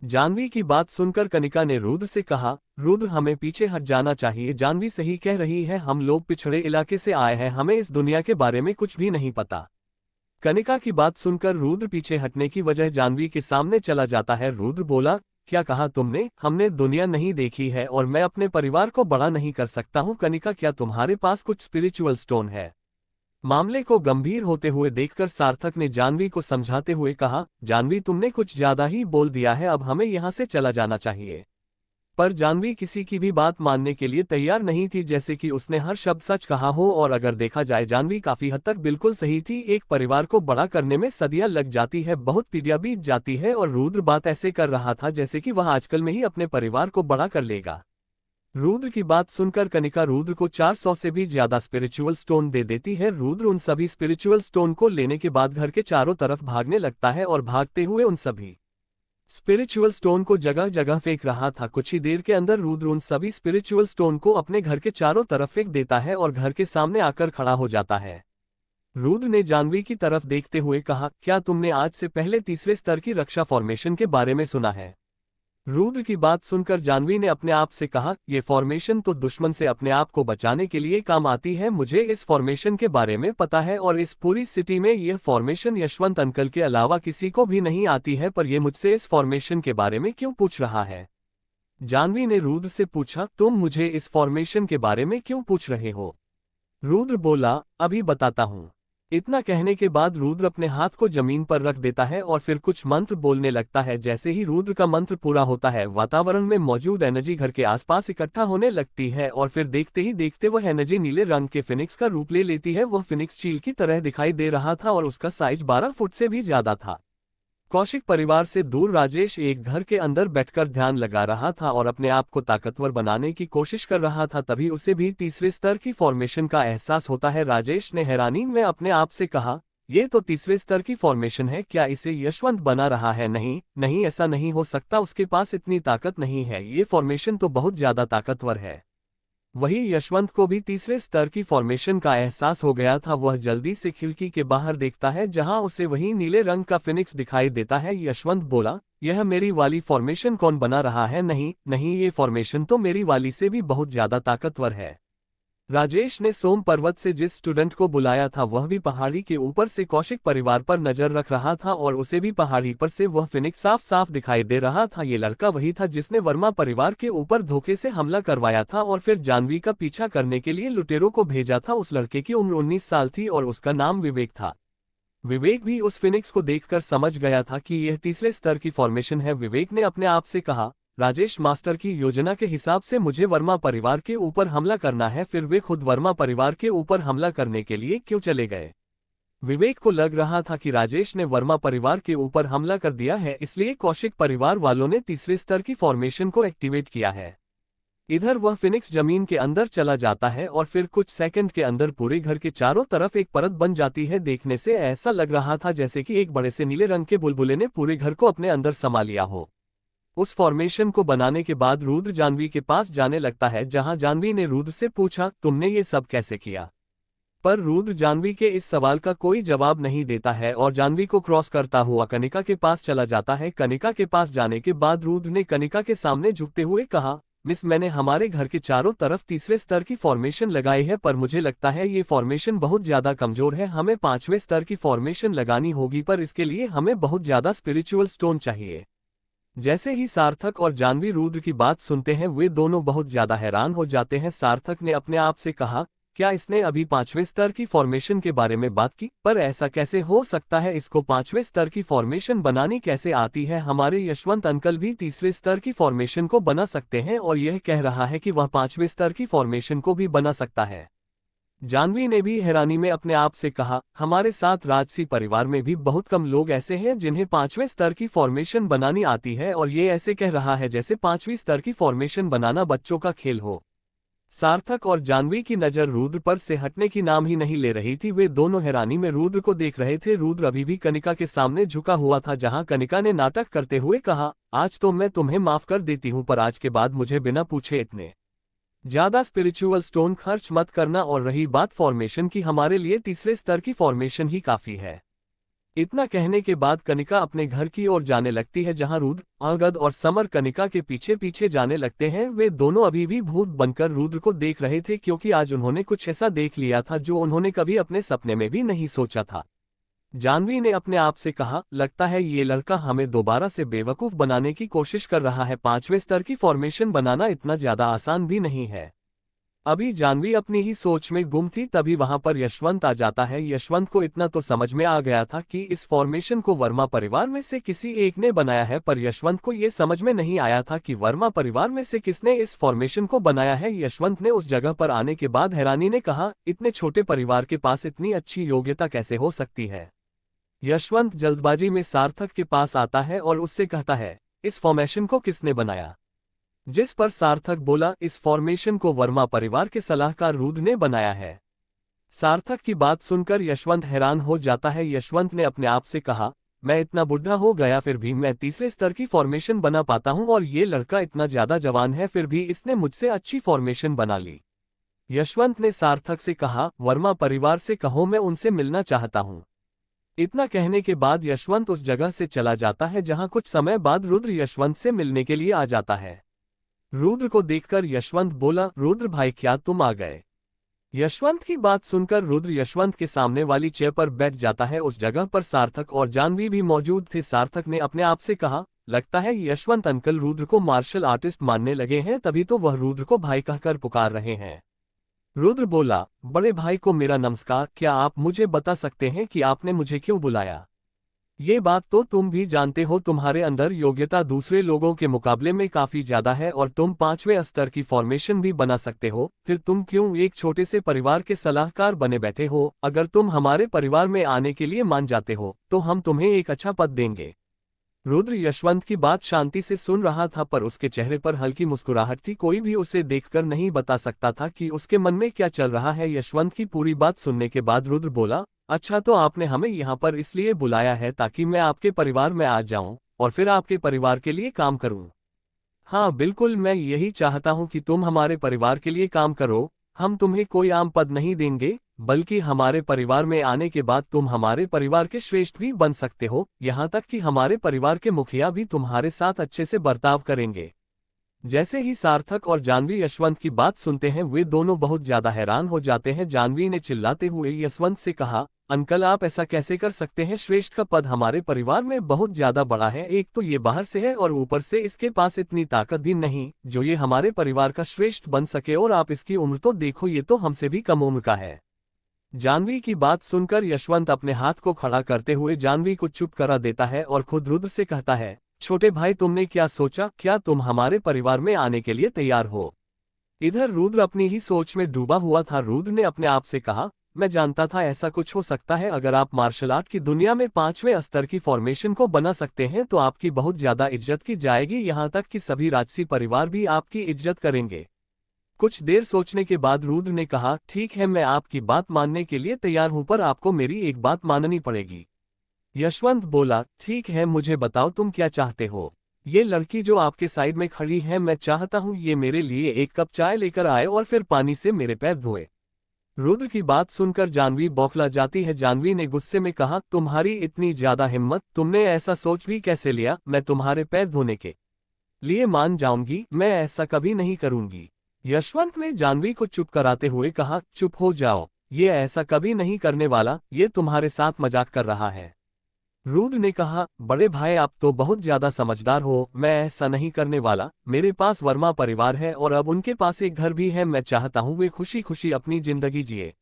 जानवी की बात सुनकर कनिका ने रुद्र से कहा, रुद्र हमें पीछे हट जाना चाहिए। जानवी सही कह रही है, हम लोग पिछड़े इलाके से आए हैं, हमें इस दुनिया के बारे में कुछ भी नहीं पता। कनिका की बात सुनकर रुद्र पीछे हटने की वजह जानवी के सामने चला जाता है। रुद्र बोला, क्या कहा तुमने? हमने दुनिया नहीं देखी है और मैं अपने परिवार को बड़ा नहीं कर सकता हूँ। कनिका, क्या तुम्हारे पास कुछ स्पिरिचुअल स्टोन है? मामले को गंभीर होते हुए देखकर सार्थक ने जानवी को समझाते हुए कहा, जानवी तुमने कुछ ज्यादा ही बोल दिया है, अब हमें यहाँ से चला जाना चाहिए। पर जानवी किसी की भी बात मानने के लिए तैयार नहीं थी, जैसे कि उसने हर शब्द सच कहा हो। और अगर देखा जाए जानवी काफी हद तक बिल्कुल सही थी। एक परिवार को बड़ा करने में सदियां लग जाती है, बहुत पीढ़ियां बीत जाती है और रुद्र बात ऐसे कर रहा था जैसे कि वह आजकल में ही अपने परिवार को बड़ा कर लेगा। रुद्र की बात सुनकर कनिका रुद्र को 400 से भी ज्यादा स्पिरिचुअल स्टोन दे देती है। रुद्र उन सभी स्पिरिचुअल स्टोन को लेने के बाद घर के चारों तरफ भागने लगता है और भागते हुए उन सभी स्पिरिचुअल स्टोन को जगह जगह फेंक रहा था। कुछ ही देर के अंदर रुद्र उन सभी स्पिरिचुअल स्टोन को अपने घर के चारों तरफ फेंक देता है और घर के सामने आकर खड़ा हो जाता है। रुद्र ने जाह्नवी की तरफ देखते हुए कहा, क्या तुमने आज से पहले तीसरे स्तर की रक्षा फॉर्मेशन के बारे में सुना है? रुद्र की बात सुनकर जाह्नवी ने अपने आप से कहा, ये फॉर्मेशन तो दुश्मन से अपने आप को बचाने के लिए काम आती है। मुझे इस फॉर्मेशन के बारे में पता है और इस पूरी सिटी में यह फॉर्मेशन यशवंत अंकल के अलावा किसी को भी नहीं आती है, पर यह मुझसे इस फॉर्मेशन के बारे में क्यों पूछ रहा है? जाह्नवी ने रुद्र से पूछा, तुम मुझे इस फॉर्मेशन के बारे में क्यों पूछ रहे हो? रुद्र बोला, अभी बताता हूँ। इतना कहने के बाद रुद्र अपने हाथ को जमीन पर रख देता है और फिर कुछ मंत्र बोलने लगता है। जैसे ही रुद्र का मंत्र पूरा होता है, वातावरण में मौजूद एनर्जी घर के आसपास इकट्ठा होने लगती है और फिर देखते ही देखते वह एनर्जी नीले रंग के फिनिक्स का रूप ले लेती है। वह फिनिक्स चील की तरह दिखाई दे रहा था और उसका साइज 12 फुट से भी ज्यादा था। कौशिक परिवार से दूर राजेश एक घर के अंदर बैठकर ध्यान लगा रहा था और अपने आप को ताकतवर बनाने की कोशिश कर रहा था। तभी उसे भी तीसरे स्तर की फॉर्मेशन का एहसास होता है। राजेश ने हैरानी में अपने आप से कहा, यह तो तीसरे स्तर की फॉर्मेशन है, क्या इसे यशवंत बना रहा है? नहीं नहीं, ऐसा नहीं हो सकता, उसके पास इतनी ताकत नहीं है, ये फॉर्मेशन तो बहुत ज्यादा ताकतवर है। वही यशवंत को भी तीसरे स्तर की फॉर्मेशन का एहसास हो गया था। वह जल्दी से खिड़की के बाहर देखता है जहां उसे वही नीले रंग का फिनिक्स दिखाई देता है। यशवंत बोला, यह मेरी वाली फॉर्मेशन कौन बना रहा है? नहीं नहीं, ये फॉर्मेशन तो मेरी वाली से भी बहुत ज्यादा ताकतवर है। राजेश ने सोम पर्वत से जिस स्टूडेंट को बुलाया था वह भी पहाड़ी के ऊपर से कौशिक परिवार पर नजर रख रहा था और उसे भी पहाड़ी पर से वह फिनिक्स साफ साफ दिखाई दे रहा था। ये लड़का वही था जिसने वर्मा परिवार के ऊपर धोखे से हमला करवाया था और फिर जाह्नवी का पीछा करने के लिए लुटेरों को भेजा था। उस लड़के की उम्र 19 साल थी और उसका नाम विवेक था। विवेक भी उस फिनिक्स को देखकर समझ गया था कि यह तीसरे स्तर की फॉर्मेशन है। विवेक ने अपने आप से कहा, राजेश मास्टर की योजना के हिसाब से मुझे वर्मा परिवार के ऊपर हमला करना है, फिर वे खुद वर्मा परिवार के ऊपर हमला करने के लिए क्यों चले गए? विवेक को लग रहा था कि राजेश ने वर्मा परिवार के ऊपर हमला कर दिया है, इसलिए कौशिक परिवार वालों ने तीसरे स्तर की फॉर्मेशन को एक्टिवेट किया है। इधर वह फिनिक्स जमीन के अंदर चला जाता है और फिर कुछ सेकंड के अंदर पूरे घर के चारों तरफ एक परत बन जाती है। देखने से ऐसा लग रहा था जैसे कि एक बड़े से नीले रंग के बुलबुले ने पूरे घर को अपने अंदर समा लिया हो। उस फॉर्मेशन को बनाने के बाद रुद्र जाह्नवी के पास जाने लगता है, जहां जाह्नवी ने रुद्र से पूछा, तुमने ये सब कैसे किया? पर रुद्र जाह्नवी के इस सवाल का कोई जवाब नहीं देता है और जाह्नवी को क्रॉस करता हुआ कनिका के पास चला जाता है। कनिका के पास जाने के बाद रुद्र ने कनिका के सामने झुकते हुए कहा, मिस, मैंने हमारे घर के चारों तरफ तीसरे स्तर की फॉर्मेशन लगाई है, पर मुझे लगता है ये फॉर्मेशन बहुत ज्यादा कमजोर है। हमें 5वें स्तर की फॉर्मेशन लगानी होगी, पर इसके लिए हमें बहुत ज्यादा स्पिरिचुअल स्टोन चाहिए। जैसे ही सार्थक और जाह्नवी रुद्र की बात सुनते हैं, वे दोनों बहुत ज्यादा हैरान हो जाते हैं। सार्थक ने अपने आप से कहा, क्या इसने अभी 5वें स्तर की फॉर्मेशन के बारे में बात की? पर ऐसा कैसे हो सकता है? इसको 5वें स्तर की फॉर्मेशन बनानी कैसे आती है? हमारे यशवंत अंकल भी तीसरे स्तर की फॉर्मेशन को बना सकते हैं और यह कह रहा है कि वह 5वें स्तर की फॉर्मेशन को भी बना सकता है। जाह्नवी ने भी हैरानी में अपने आप से कहा, हमारे साथ राजसी परिवार में भी बहुत कम लोग ऐसे हैं जिन्हें 5वें स्तर की फॉर्मेशन बनानी आती है, और ये ऐसे कह रहा है जैसे 5वीं स्तर की फॉर्मेशन बनाना बच्चों का खेल हो। सार्थक और जाह्नवी की नजर रुद्र पर से हटने की नाम ही नहीं ले रही थी। वे दोनों हैरानी में रुद्र को देख रहे थे। रुद्र अभी भी कनिका के सामने झुका हुआ था, जहां कनिका ने नाटक करते हुए कहा, आज तो मैं तुम्हें माफ कर देती हूं, पर आज के बाद मुझे बिना पूछे इतने ज्यादा स्पिरिचुअल स्टोन खर्च मत करना। और रही बात फॉर्मेशन की, हमारे लिए तीसरे स्तर की फॉर्मेशन ही काफी है। इतना कहने के बाद कनिका अपने घर की ओर जाने लगती है, जहां रुद्र, अंगद और समर कनिका के पीछे पीछे जाने लगते हैं। वे दोनों अभी भी भूत बनकर रुद्र को देख रहे थे, क्योंकि आज उन्होंने कुछ ऐसा देख लिया था जो उन्होंने कभी अपने सपने में भी नहीं सोचा था। जाह्नवी ने अपने आप से कहा, लगता है ये लड़का हमें दोबारा से बेवकूफ बनाने की कोशिश कर रहा है। 5वें स्तर की फॉर्मेशन बनाना इतना ज्यादा आसान भी नहीं है। अभी जाह्नवी अपनी ही सोच में गुम थी, तभी वहां पर यशवंत आ जाता है। यशवंत को इतना तो समझ में आ गया था कि इस फॉर्मेशन को वर्मा परिवार में से किसी एक ने बनाया है, पर यशवंत को ये समझ में नहीं आया था कि वर्मा परिवार में से किसने इस फॉर्मेशन को बनाया है। यशवंत ने उस जगह पर आने के बाद हैरानी ने कहा, इतने छोटे परिवार के पास इतनी अच्छी योग्यता कैसे हो सकती है? यशवंत जल्दबाजी में सार्थक के पास आता है और उससे कहता है, इस फॉर्मेशन को किसने बनाया? जिस पर सार्थक बोला, इस फॉर्मेशन को वर्मा परिवार के सलाहकार रुद्र ने बनाया है। सार्थक की बात सुनकर यशवंत हैरान हो जाता है। यशवंत ने अपने आप से कहा, मैं इतना बुढ़ा हो गया फिर भी मैं तीसरे स्तर की फॉर्मेशन बना पाता हूं, और ये लड़का इतना ज्यादा जवान है फिर भी इसने मुझसे अच्छी फॉर्मेशन बना ली। यशवंत ने सार्थक से कहा, वर्मा परिवार से कहो मैं उनसे मिलना चाहता हूँ। इतना कहने के बाद यशवंत उस जगह से चला जाता है जहाँ कुछ समय बाद रुद्र यशवंत से मिलने के लिए आ जाता है। रुद्र को देखकर यशवंत बोला, रुद्र भाई क्या तुम आ गए? यशवंत की बात सुनकर रुद्र यशवंत के सामने वाली चेयर पर बैठ जाता है। उस जगह पर सार्थक और जानवी भी मौजूद थे। सार्थक ने अपने आप से कहा, लगता है यशवंत अंकल रुद्र को मार्शल आर्टिस्ट मानने लगे हैं, तभी तो वह रुद्र को भाई कहकर पुकार रहे हैं। रुद्र बोला, बड़े भाई को मेरा नमस्कार। क्या आप मुझे बता सकते हैं कि आपने मुझे क्यों बुलाया? ये बात तो तुम भी जानते हो, तुम्हारे अंदर योग्यता दूसरे लोगों के मुकाबले में काफी ज्यादा है और तुम 5वें स्तर की फॉर्मेशन भी बना सकते हो। फिर तुम क्यों एक छोटे से परिवार के सलाहकार बने बैठे हो? अगर तुम हमारे परिवार में आने के लिए मान जाते हो तो हम तुम्हें एक अच्छा पद देंगे। रुद्र यशवंत की बात शांति से सुन रहा था, पर उसके चेहरे पर हल्की मुस्कुराहट थी। कोई भी उसे देखकर नहीं बता सकता था कि उसके मन में क्या चल रहा है। यशवंत की पूरी बात सुनने के बाद रुद्र बोला, अच्छा तो आपने हमें यहाँ पर इसलिए बुलाया है ताकि मैं आपके परिवार में आ जाऊं और फिर आपके परिवार के लिए काम करूं? हाँ बिल्कुल, मैं यही चाहता हूं कि तुम हमारे परिवार के लिए काम करो। हम तुम्हें कोई आम पद नहीं देंगे, बल्कि हमारे परिवार में आने के बाद तुम हमारे परिवार के श्रेष्ठ भी बन सकते हो। यहाँ तक कि हमारे परिवार के मुखिया भी तुम्हारे साथ अच्छे से बर्ताव करेंगे। जैसे ही सार्थक और जानवी यशवंत की बात सुनते हैं, वे दोनों बहुत ज्यादा हैरान हो जाते हैं। जानवी ने चिल्लाते हुए यशवंत से कहा, अंकल आप ऐसा कैसे कर सकते हैं? श्रेष्ठ का पद हमारे परिवार में बहुत ज्यादा बड़ा है। एक तो ये बाहर से है और ऊपर से इसके पास इतनी ताकत भी नहीं जो ये हमारे परिवार का श्रेष्ठ बन सके, और आप इसकी उम्र तो देखो, ये तो हमसे भी कम उम्र का है। जानवी की बात सुनकर यशवंत अपने हाथ को खड़ा करते हुए जानवी को चुप करा देता है और खुद रुद्र से कहता है, छोटे भाई तुमने क्या सोचा? क्या तुम हमारे परिवार में आने के लिए तैयार हो? इधर रुद्र अपनी ही सोच में डूबा हुआ था। रुद्र ने अपने आप से कहा, मैं जानता था ऐसा कुछ हो सकता है। अगर आप मार्शल आर्ट की दुनिया में 5वें स्तर की फॉर्मेशन को बना सकते हैं तो आपकी बहुत ज्यादा इज्जत की जाएगी, यहाँ तक कि सभी राजसी परिवार भी आपकी इज्जत करेंगे। कुछ देर सोचने के बाद रुद्र ने कहा, ठीक है मैं आपकी बात मानने के लिए तैयार हूं, पर आपको मेरी एक बात माननी पड़ेगी। यशवंत बोला, ठीक है मुझे बताओ तुम क्या चाहते हो? ये लड़की जो आपके साइड में खड़ी है, मैं चाहता हूँ ये मेरे लिए एक कप चाय लेकर आए और फिर पानी से मेरे पैर धोए। रुद्र की बात सुनकर जानवी बौखला जाती है। जानवी ने गुस्से में कहा, तुम्हारी इतनी ज्यादा हिम्मत, तुमने ऐसा सोच भी कैसे लिया? मैं तुम्हारे पैर धोने के लिए मान जाऊंगी? मैं ऐसा कभी नहीं करूंगी। यशवंत ने जानवी को चुप कराते हुए कहा, चुप हो जाओ, ये ऐसा कभी नहीं करने वाला, ये तुम्हारे साथ मजाक कर रहा है। रुद्र ने कहा, बड़े भाई आप तो बहुत ज्यादा समझदार हो, मैं ऐसा नहीं करने वाला। मेरे पास वर्मा परिवार है और अब उनके पास एक घर भी है, मैं चाहता हूँ वे खुशी खुशी अपनी जिंदगी जिए।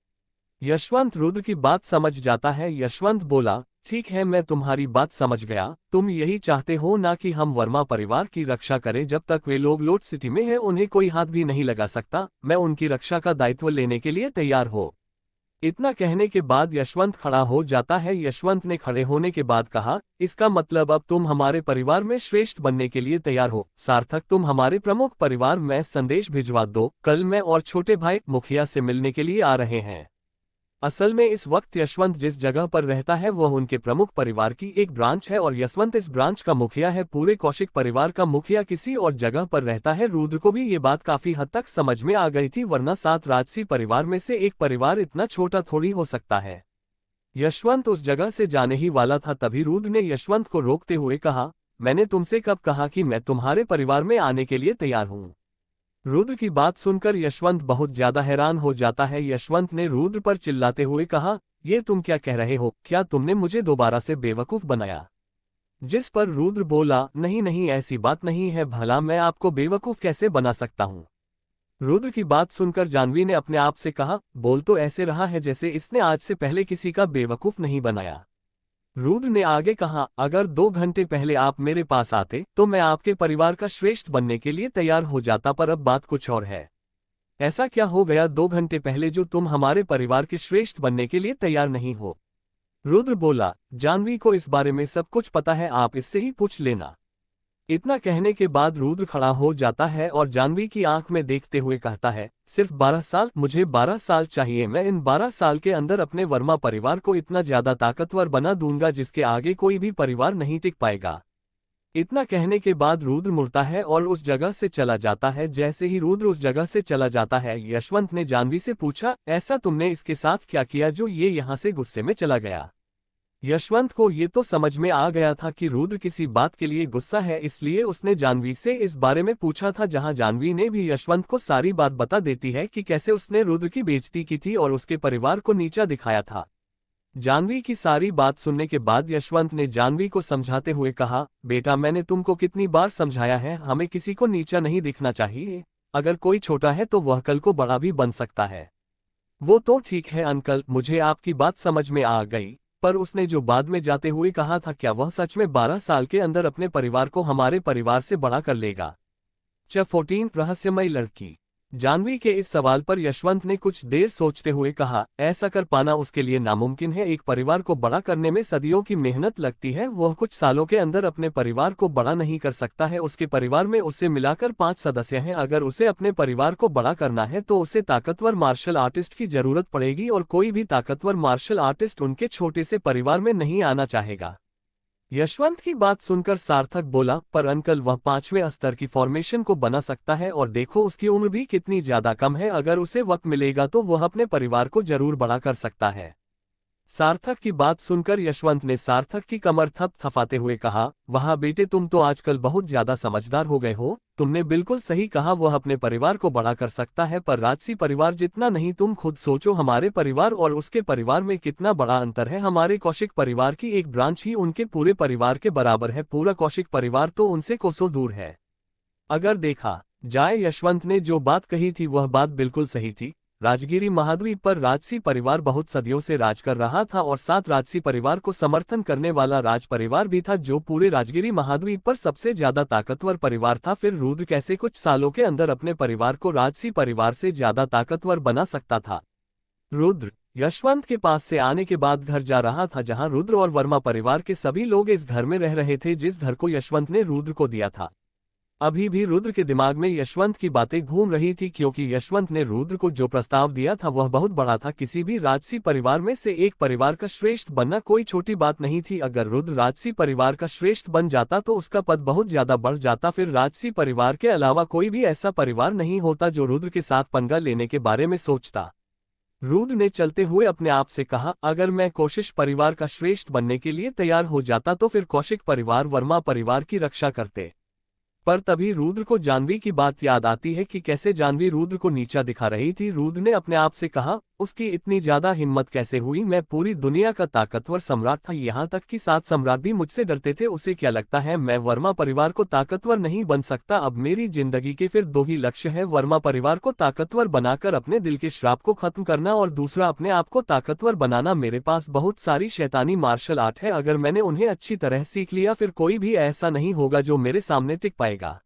यशवंत रुद्र की बात समझ जाता है। यशवंत बोला, ठीक है मैं तुम्हारी बात समझ गया, तुम यही चाहते हो ना कि हम वर्मा परिवार की रक्षा करें? जब तक वे लोग लोट सिटी में हैं उन्हें कोई हाथ भी नहीं लगा सकता। मैं उनकी रक्षा का दायित्व लेने के लिए तैयार हो। इतना कहने के बाद यशवंत खड़ा हो जाता है। यशवंत ने खड़े होने के बाद कहा, इसका मतलब अब तुम हमारे परिवार में श्रेष्ठ बनने के लिए तैयार हो। सार्थक तुम हमारे प्रमुख परिवार में संदेश भिजवा दो, कल मैं और छोटे भाई मुखिया से मिलने के लिए आ रहे हैं। असल में इस वक्त यशवंत जिस जगह पर रहता है वह उनके प्रमुख परिवार की एक ब्रांच है और यशवंत इस ब्रांच का मुखिया है। पूरे कौशिक परिवार का मुखिया किसी और जगह पर रहता है। रुद्र को भी ये बात काफी हद तक समझ में आ गई थी, वरना 7 राजसी परिवार में से एक परिवार इतना छोटा थोड़ी हो सकता है। यशवंत उस जगह से जाने ही वाला था, तभी रुद्र ने यशवंत को रोकते हुए कहा, मैंने तुमसे कब कहा कि मैं तुम्हारे परिवार में आने के लिए तैयार हूँ? रुद्र की बात सुनकर यशवंत बहुत ज्यादा हैरान हो जाता है। यशवंत ने रुद्र पर चिल्लाते हुए कहा, ये तुम क्या कह रहे हो? क्या तुमने मुझे दोबारा से बेवकूफ बनाया? जिस पर रुद्र बोला, नहीं नहीं ऐसी बात नहीं है, भला मैं आपको बेवकूफ कैसे बना सकता हूँ? रुद्र की बात सुनकर जानवी ने अपने आप से कहा, बोल तो ऐसे रहा है जैसे इसने आज से पहले किसी का बेवकूफ नहीं बनाया। रुद्र ने आगे कहा, अगर 2 घंटे पहले आप मेरे पास आते तो मैं आपके परिवार का श्रेष्ठ बनने के लिए तैयार हो जाता, पर अब बात कुछ और है। ऐसा क्या हो गया 2 घंटे पहले जो तुम हमारे परिवार के श्रेष्ठ बनने के लिए तैयार नहीं हो? रुद्र बोला, जानवी को इस बारे में सब कुछ पता है, आप इससे ही पूछ लेना। इतना कहने के बाद रुद्र खड़ा हो जाता है और जानवी की आंख में देखते हुए कहता है, सिर्फ 12 साल? मुझे 12 साल चाहिए। मैं इन 12 साल के अंदर अपने वर्मा परिवार को इतना ज्यादा ताकतवर बना दूंगा जिसके आगे कोई भी परिवार नहीं टिक पाएगा। इतना कहने के बाद रुद्र मुड़ता है और उस जगह से चला जाता है। जैसे ही रुद्र उस जगह से चला जाता है, यशवंत ने जाह्नवी से पूछा, ऐसा तुमने इसके साथ क्या किया जो ये यहाँ से गुस्से में चला गया। यशवंत को ये तो समझ में आ गया था कि रुद्र किसी बात के लिए गुस्सा है, इसलिए उसने जाह्नवी से इस बारे में पूछा था, जहां जाह्नवी ने भी यशवंत को सारी बात बता देती है कि कैसे उसने रुद्र की बेइज्जती की थी और उसके परिवार को नीचा दिखाया था। जाह्नवी की सारी बात सुनने के बाद यशवंत ने जाह्नवी को समझाते हुए कहा, बेटा मैंने तुमको कितनी बार समझाया है, हमें किसी को नीचा नहीं दिखना चाहिए। अगर कोई छोटा है तो वह कल को बड़ा भी बन सकता है। वो तो ठीक है अंकल, मुझे आपकी बात समझ में आ गई, पर उसने जो बाद में जाते हुए कहा था, क्या वह सच में 12 साल के अंदर अपने परिवार को हमारे परिवार से बड़ा कर लेगा? च 14 रहस्यमयी लड़की। जाह्नवी के इस सवाल पर यशवंत ने कुछ देर सोचते हुए कहा, ऐसा कर पाना उसके लिए नामुमकिन है। एक परिवार को बड़ा करने में सदियों की मेहनत लगती है, वह कुछ सालों के अंदर अपने परिवार को बड़ा नहीं कर सकता है। उसके परिवार में उससे मिलाकर 5 सदस्य हैं। अगर उसे अपने परिवार को बड़ा करना है तो उसे ताकतवर मार्शल आर्टिस्ट की जरूरत पड़ेगी, और कोई भी ताकतवर मार्शल आर्टिस्ट उनके छोटे से परिवार में नहीं आना चाहेगा। यशवंत की बात सुनकर सार्थक बोला, पर अंकल वह 5वें स्तर की फॉर्मेशन को बना सकता है, और देखो उसकी उम्र भी कितनी ज्यादा कम है। अगर उसे वक्त मिलेगा तो वह अपने परिवार को जरूर बड़ा कर सकता है। सार्थक की बात सुनकर यशवंत ने सार्थक की कमर थपथपाते हुए कहा, वाह बेटे, तुम तो आजकल बहुत ज्यादा समझदार हो गए हो। तुमने बिल्कुल सही कहा, वह अपने परिवार को बड़ा कर सकता है, पर राजसी परिवार जितना नहीं। तुम खुद सोचो, हमारे परिवार और उसके परिवार में कितना बड़ा अंतर है। हमारे कौशिक परिवार की एक ब्रांच ही उनके पूरे परिवार के बराबर है। पूरा कौशिक परिवार तो उनसे कोसों दूर है। अगर देखा जाए, यशवंत ने जो बात कही थी वह बात बिल्कुल सही थी। राजगिरी महाद्वीप पर राजसी परिवार बहुत सदियों से राज कर रहा था, और साथ राजसी परिवार को समर्थन करने वाला राज परिवार भी था, जो पूरे राजगिरी महाद्वीप पर सबसे ज्यादा ताकतवर परिवार था। फिर रुद्र कैसे कुछ सालों के अंदर अपने परिवार को राजसी परिवार से ज्यादा ताकतवर बना सकता था? रुद्र यशवंत के पास से आने के बाद घर जा रहा था, जहां रुद्र और वर्मा परिवार के सभी लोग इस घर में रह रहे थे, जिस घर को यशवंत ने रुद्र को दिया था। अभी भी रुद्र के दिमाग में यशवंत की बातें घूम रही थी, क्योंकि यशवंत ने रुद्र को जो प्रस्ताव दिया था वह बहुत बड़ा था। किसी भी राजसी परिवार में से एक परिवार का श्रेष्ठ बनना कोई छोटी बात नहीं थी। अगर रुद्र राजसी परिवार का श्रेष्ठ बन जाता तो उसका पद बहुत ज्यादा बढ़ जाता। फिर राजसी परिवार के अलावा कोई भी ऐसा परिवार नहीं होता जो रुद्र के साथ पंगा लेने के बारे में सोचता। रुद्र ने चलते हुए अपने आप से कहा, अगर मैं कौशिक परिवार का श्रेष्ठ बनने के लिए तैयार हो जाता तो फिर कौशिक परिवार वर्मा परिवार की रक्षा करते। पर तभी रुद्र को जाह्नवी की बात याद आती है कि कैसे जाह्नवी रुद्र को नीचा दिखा रही थी। रुद्र ने अपने आप से कहा, उसकी इतनी ज्यादा हिम्मत कैसे हुई? मैं पूरी दुनिया का ताकतवर सम्राट था, यहाँ तक कि 7 सम्राट भी मुझसे डरते थे। उसे क्या लगता है मैं वर्मा परिवार को ताकतवर नहीं बन सकता? अब मेरी जिंदगी के फिर 2 ही लक्ष्य है, वर्मा परिवार को ताकतवर बनाकर अपने दिल के श्राप को खत्म करना, और दूसरा अपने आप को ताकतवर बनाना। मेरे पास बहुत सारी शैतानी मार्शल आर्ट है, अगर मैंने उन्हें अच्छी तरह सीख लिया फिर कोई भी ऐसा नहीं होगा जो मेरे सामने टिक पाएगा।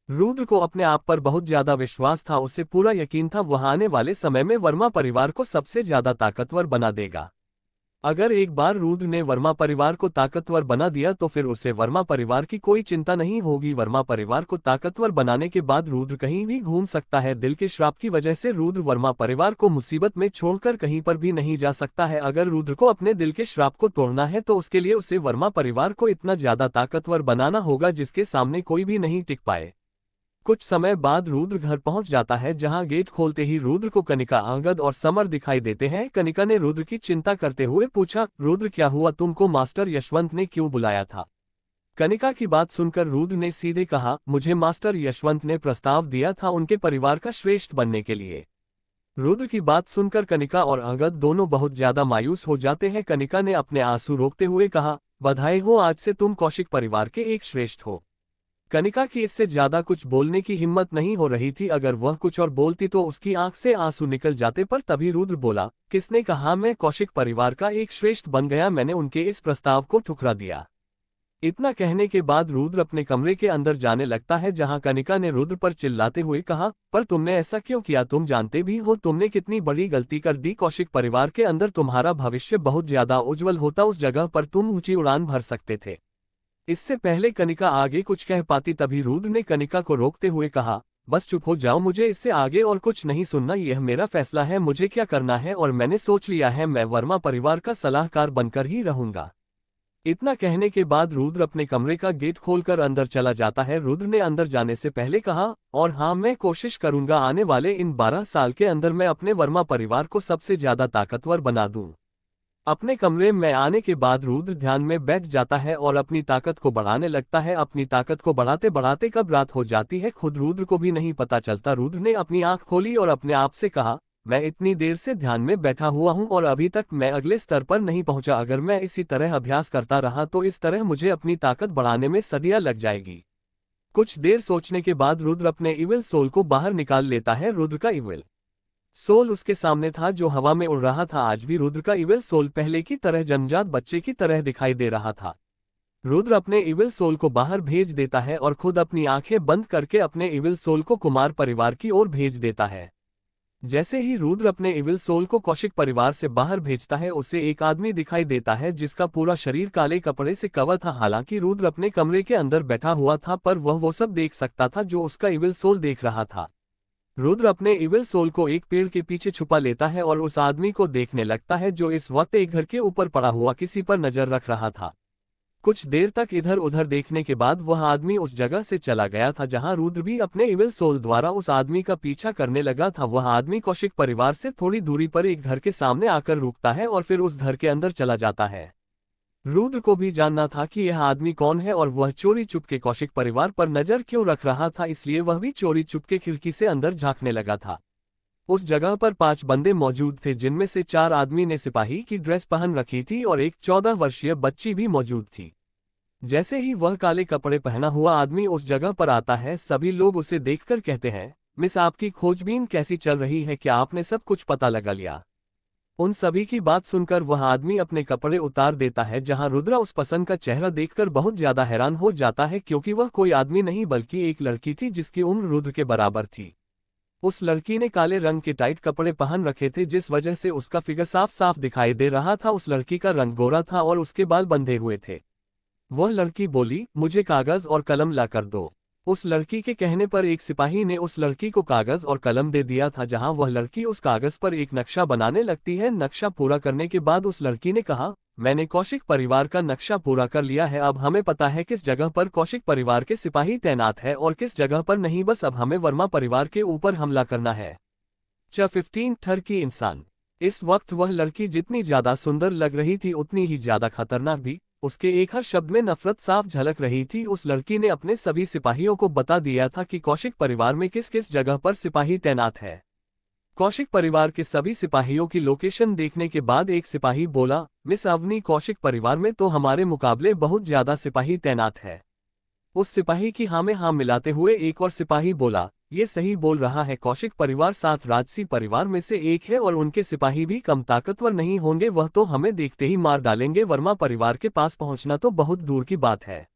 रुद्र को अपने आप पर बहुत ज्यादा विश्वास था। उसे पूरा यकीन था वह आने वाले समय में वर्मा परिवार को सबसे ज्यादा ताकतवर बना देगा। अगर एक बार रुद्र ने वर्मा परिवार को ताकतवर बना दिया तो फिर उसे वर्मा परिवार की कोई चिंता नहीं होगी। वर्मा परिवार को ताकतवर बनाने के बाद रुद्र कहीं भी घूम सकता है। दिल के श्राप की वजह से रुद्र वर्मा परिवार को मुसीबत में छोड़कर कहीं पर भी नहीं जा सकता है। अगर रुद्र को अपने दिल के श्राप को तोड़ना है तो उसके लिए उसे वर्मा परिवार को इतना ज्यादा ताकतवर बनाना होगा जिसके सामने कोई भी नहीं टिक पाए। कुछ समय बाद रुद्र घर पहुंच जाता है, जहां गेट खोलते ही रुद्र को कनिका, अंगद और समर दिखाई देते हैं। कनिका ने रुद्र की चिंता करते हुए पूछा, रुद्र क्या हुआ, तुमको मास्टर यशवंत ने क्यों बुलाया था? कनिका की बात सुनकर रुद्र ने सीधे कहा, मुझे मास्टर यशवंत ने प्रस्ताव दिया था उनके परिवार का श्रेष्ठ बनने के लिए। रुद्र की बात सुनकर कनिका और अंगद दोनों बहुत ज्यादा मायूस हो जाते हैं। कनिका ने अपने आंसू रोकते हुए कहा, बधाई हो, आज से तुम कौशिक परिवार के एक श्रेष्ठ हो। कनिका की इससे ज्यादा कुछ बोलने की हिम्मत नहीं हो रही थी। अगर वह कुछ और बोलती तो उसकी आंख से आंसू निकल जाते, पर तभी रुद्र बोला, किसने कहा मैं कौशिक परिवार का एक श्रेष्ठ बन गया? मैंने उनके इस प्रस्ताव को ठुकरा दिया। इतना कहने के बाद रुद्र अपने कमरे के अंदर जाने लगता है, जहां कनिका ने रुद्र पर चिल्लाते हुए कहा, पर तुमने ऐसा क्यों किया? तुम जानते भी हो तुमने कितनी बड़ी गलती कर दी। कौशिक परिवार के अंदर तुम्हारा भविष्य बहुत ज्यादा उज्जवल होता, उस जगह पर तुम ऊंची उड़ान भर सकते थे। इससे पहले कनिका आगे कुछ कह पाती, तभी रुद्र ने कनिका को रोकते हुए कहा, बस चुप हो जाओ, मुझे इससे आगे और कुछ नहीं सुनना। यह मेरा फैसला है, मुझे क्या करना है और मैंने सोच लिया है। मैं वर्मा परिवार का सलाहकार बनकर ही रहूंगा। इतना कहने के बाद रुद्र अपने कमरे का गेट खोलकर अंदर चला जाता है। रुद्र ने अंदर जाने से पहले कहा, और हाँ, मैं कोशिश करूंगा आने वाले इन 12 साल के अंदर मैं अपने वर्मा परिवार को सबसे ज्यादा ताकतवर बना दूं। अपने कमरे में आने के बाद रुद्र ध्यान में बैठ जाता है और अपनी ताकत को बढ़ाने लगता है। अपनी ताकत को बढ़ाते बढ़ाते कब रात हो जाती है खुद रुद्र को भी नहीं पता चलता। रुद्र ने अपनी आंख खोली और अपने आप से कहा, मैं इतनी देर से ध्यान में बैठा हुआ हूं और अभी तक मैं अगले स्तर पर नहीं पहुंचा। अगर मैं इसी तरह अभ्यास करता रहा तो इस तरह मुझे अपनी ताकत बढ़ाने में सदियां लग जाएगी। कुछ देर सोचने के बाद रुद्र अपने इविल सोल को बाहर निकाल लेता है। रुद्र का इविल सोल उसके सामने था जो हवा में उड़ रहा था। आज भी रुद्र का इविल सोल पहले की तरह जन्मजात बच्चे की तरह दिखाई दे रहा था। रुद्र अपने इविल सोल को बाहर भेज देता है और खुद अपनी आंखें बंद करके अपने इविल सोल को कुमार परिवार की ओर भेज देता है। जैसे ही रुद्र अपने इविल सोल को कौशिक परिवार से बाहर भेजता है उसे एक आदमी दिखाई देता है जिसका पूरा शरीर काले कपड़े से कवर था। हालांकि रुद्र अपने कमरे के अंदर बैठा हुआ था पर वह वो सब देख सकता था जो उसका इविल सोल देख रहा था। रुद्र अपने इविल सोल को एक पेड़ के पीछे छुपा लेता है और उस आदमी को देखने लगता है जो इस वक्त एक घर के ऊपर पड़ा हुआ किसी पर नजर रख रहा था। कुछ देर तक इधर उधर देखने के बाद वह आदमी उस जगह से चला गया था जहां रुद्र भी अपने इविल सोल द्वारा उस आदमी का पीछा करने लगा था। वह आदमी कौशिक परिवार से थोड़ी दूरी पर एक घर के सामने आकर रुकता है और फिर उस घर के अंदर चला जाता है। रुद्र को भी जानना था कि यह आदमी कौन है और वह चोरी चुपके कौशिक परिवार पर नजर क्यों रख रहा था, इसलिए वह भी चोरी चुपके खिड़की से अंदर झांकने लगा था। उस जगह पर 5 बंदे मौजूद थे जिनमें से 4 आदमी ने सिपाही की ड्रेस पहन रखी थी और एक 14 वर्षीय बच्ची भी मौजूद थी। जैसे ही वह काले कपड़े पहना हुआ आदमी उस जगह पर आता है सभी लोग उसे देखकर कहते हैं, मिस आपकी खोजबीन कैसी चल रही है, क्या आपने सब कुछ पता लगा लिया? उन सभी की बात सुनकर वह आदमी अपने कपड़े उतार देता है जहां रुद्र उस पसंद का चेहरा देखकर बहुत ज्यादा हैरान हो जाता है क्योंकि वह कोई आदमी नहीं बल्कि एक लड़की थी जिसकी उम्र रुद्र के बराबर थी। उस लड़की ने काले रंग के टाइट कपड़े पहन रखे थे जिस वजह से उसका फिगर साफ साफ दिखाई दे रहा था। उस लड़की का रंग गोरा था और उसके बाल बंधे हुए थे। वह लड़की बोली, मुझे कागज और कलम ला कर दो। उस लड़की के कहने पर एक सिपाही ने उस लड़की को कागज और कलम दे दिया था जहां वह लड़की उस कागज पर एक नक्शा बनाने लगती है। नक्शा पूरा करने के बाद उस लड़की ने कहा, मैंने कौशिक परिवार का नक्शा पूरा कर लिया है। अब हमें पता है किस जगह पर कौशिक परिवार के सिपाही तैनात है और किस जगह पर नहीं। बस अब हमें वर्मा परिवार के ऊपर हमला करना है। 15 टर्की इंसान। इस वक्त वह लड़की जितनी ज्यादा सुंदर लग रही थी उतनी ही ज्यादा खतरनाक भी। उसके एक हर शब्द में नफरत साफ झलक रही थी। उस लड़की ने अपने सभी सिपाहियों को बता दिया था कि कौशिक परिवार में किस किस जगह पर सिपाही तैनात है। कौशिक परिवार के सभी सिपाहियों की लोकेशन देखने के बाद एक सिपाही बोला, मिस अवनी, कौशिक परिवार में तो हमारे मुकाबले बहुत ज्यादा सिपाही तैनात है। उस सिपाही की हाँ में हाँ मिलाते हुए एक और सिपाही बोला, ये सही बोल रहा है, कौशिक परिवार 7 राजसी परिवार में से एक है और उनके सिपाही भी कम ताकतवर नहीं होंगे। वह तो हमें देखते ही मार डालेंगे। वर्मा परिवार के पास पहुंचना तो बहुत दूर की बात है।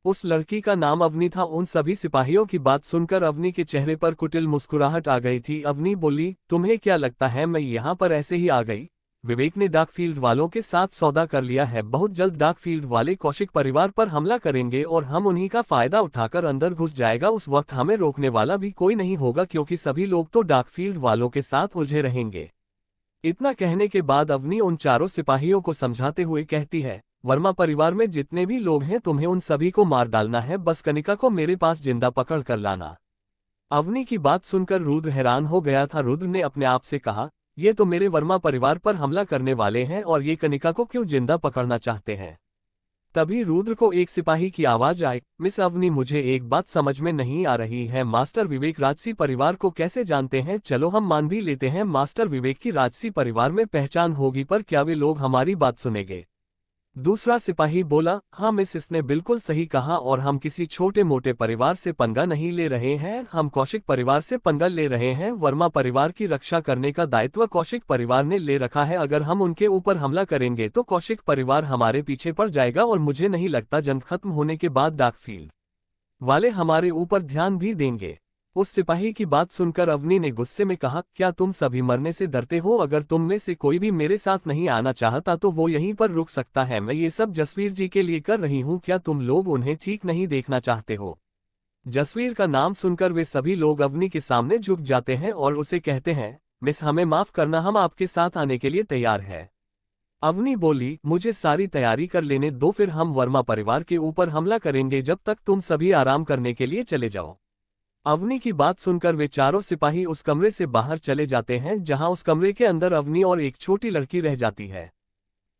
उस लड़की का नाम अवनी था। उन सभी सिपाहियों की बात सुनकर अवनी के चेहरे पर कुटिल मुस्कुराहट आ गई थी। अवनी बोली, तुम्हें क्या लगता है मैं यहाँ पर ऐसे ही आ गई? विवेक ने डार्कफील्ड वालों के साथ सौदा कर लिया है। बहुत जल्द डार्कफील्ड वाले कौशिक परिवार पर हमला करेंगे और हम उन्हीं का फायदा उठाकर अंदर घुस जाएगा। उस वक्त हमें रोकने वाला भी कोई नहीं होगा क्योंकि सभी लोग तो डार्कफील्ड वालों के साथ उलझे रहेंगे। इतना कहने के बाद अवनी उन चारों सिपाहियों को समझाते हुए कहती है, वर्मा परिवार में जितने भी लोग हैं तुम्हें उन सभी को मार डालना है। बस कनिका को मेरे पास जिंदा पकड़ कर लाना। अवनी की बात सुनकर रुद्र हैरान हो गया था। रुद्र ने अपने आप से कहा, ये तो मेरे वर्मा परिवार पर हमला करने वाले हैं और ये कनिका को क्यों जिंदा पकड़ना चाहते हैं। तभी रुद्र को एक सिपाही की आवाज आई, मिस अवनी, मुझे एक बात समझ में नहीं आ रही है। मास्टर विवेक राजसी परिवार को कैसे जानते हैं? चलो हम मान भी लेते हैं मास्टर विवेक की राजसी परिवार में पहचान होगी, पर क्या वे लोग हमारी बात सुनेंगे? दूसरा सिपाही बोला, हाँ मिस, इसने बिल्कुल सही कहा और हम किसी छोटे मोटे परिवार से पंगा नहीं ले रहे हैं, हम कौशिक परिवार से पंगा ले रहे हैं। वर्मा परिवार की रक्षा करने का दायित्व कौशिक परिवार ने ले रखा है। अगर हम उनके ऊपर हमला करेंगे तो कौशिक परिवार हमारे पीछे पड़ जाएगा और मुझे नहीं लगता जंग खत्म होने के बाद डार्कफील्ड वाले हमारे ऊपर ध्यान भी देंगे। उस सिपाही की बात सुनकर अवनी ने गुस्से में कहा, क्या तुम सभी मरने से डरते हो? अगर तुम में से कोई भी मेरे साथ नहीं आना चाहता तो वो यहीं पर रुक सकता है। मैं ये सब जसवीर जी के लिए कर रही हूँ। क्या तुम लोग उन्हें ठीक नहीं देखना चाहते हो? जसवीर का नाम सुनकर वे सभी लोग अवनी के सामने झुक जाते हैं और उसे कहते हैं, मिस हमें माफ करना, हम आपके साथ आने के लिए तैयार है। अवनी बोली, मुझे सारी तैयारी कर लेने दो, फिर हम वर्मा परिवार के ऊपर हमला करेंगे, जब तक तुम सभी आराम करने के लिए चले जाओ। अवनी की बात सुनकर वे चारों सिपाही उस कमरे से बाहर चले जाते हैं, जहां उस कमरे के अंदर अवनी और एक छोटी लड़की रह जाती है।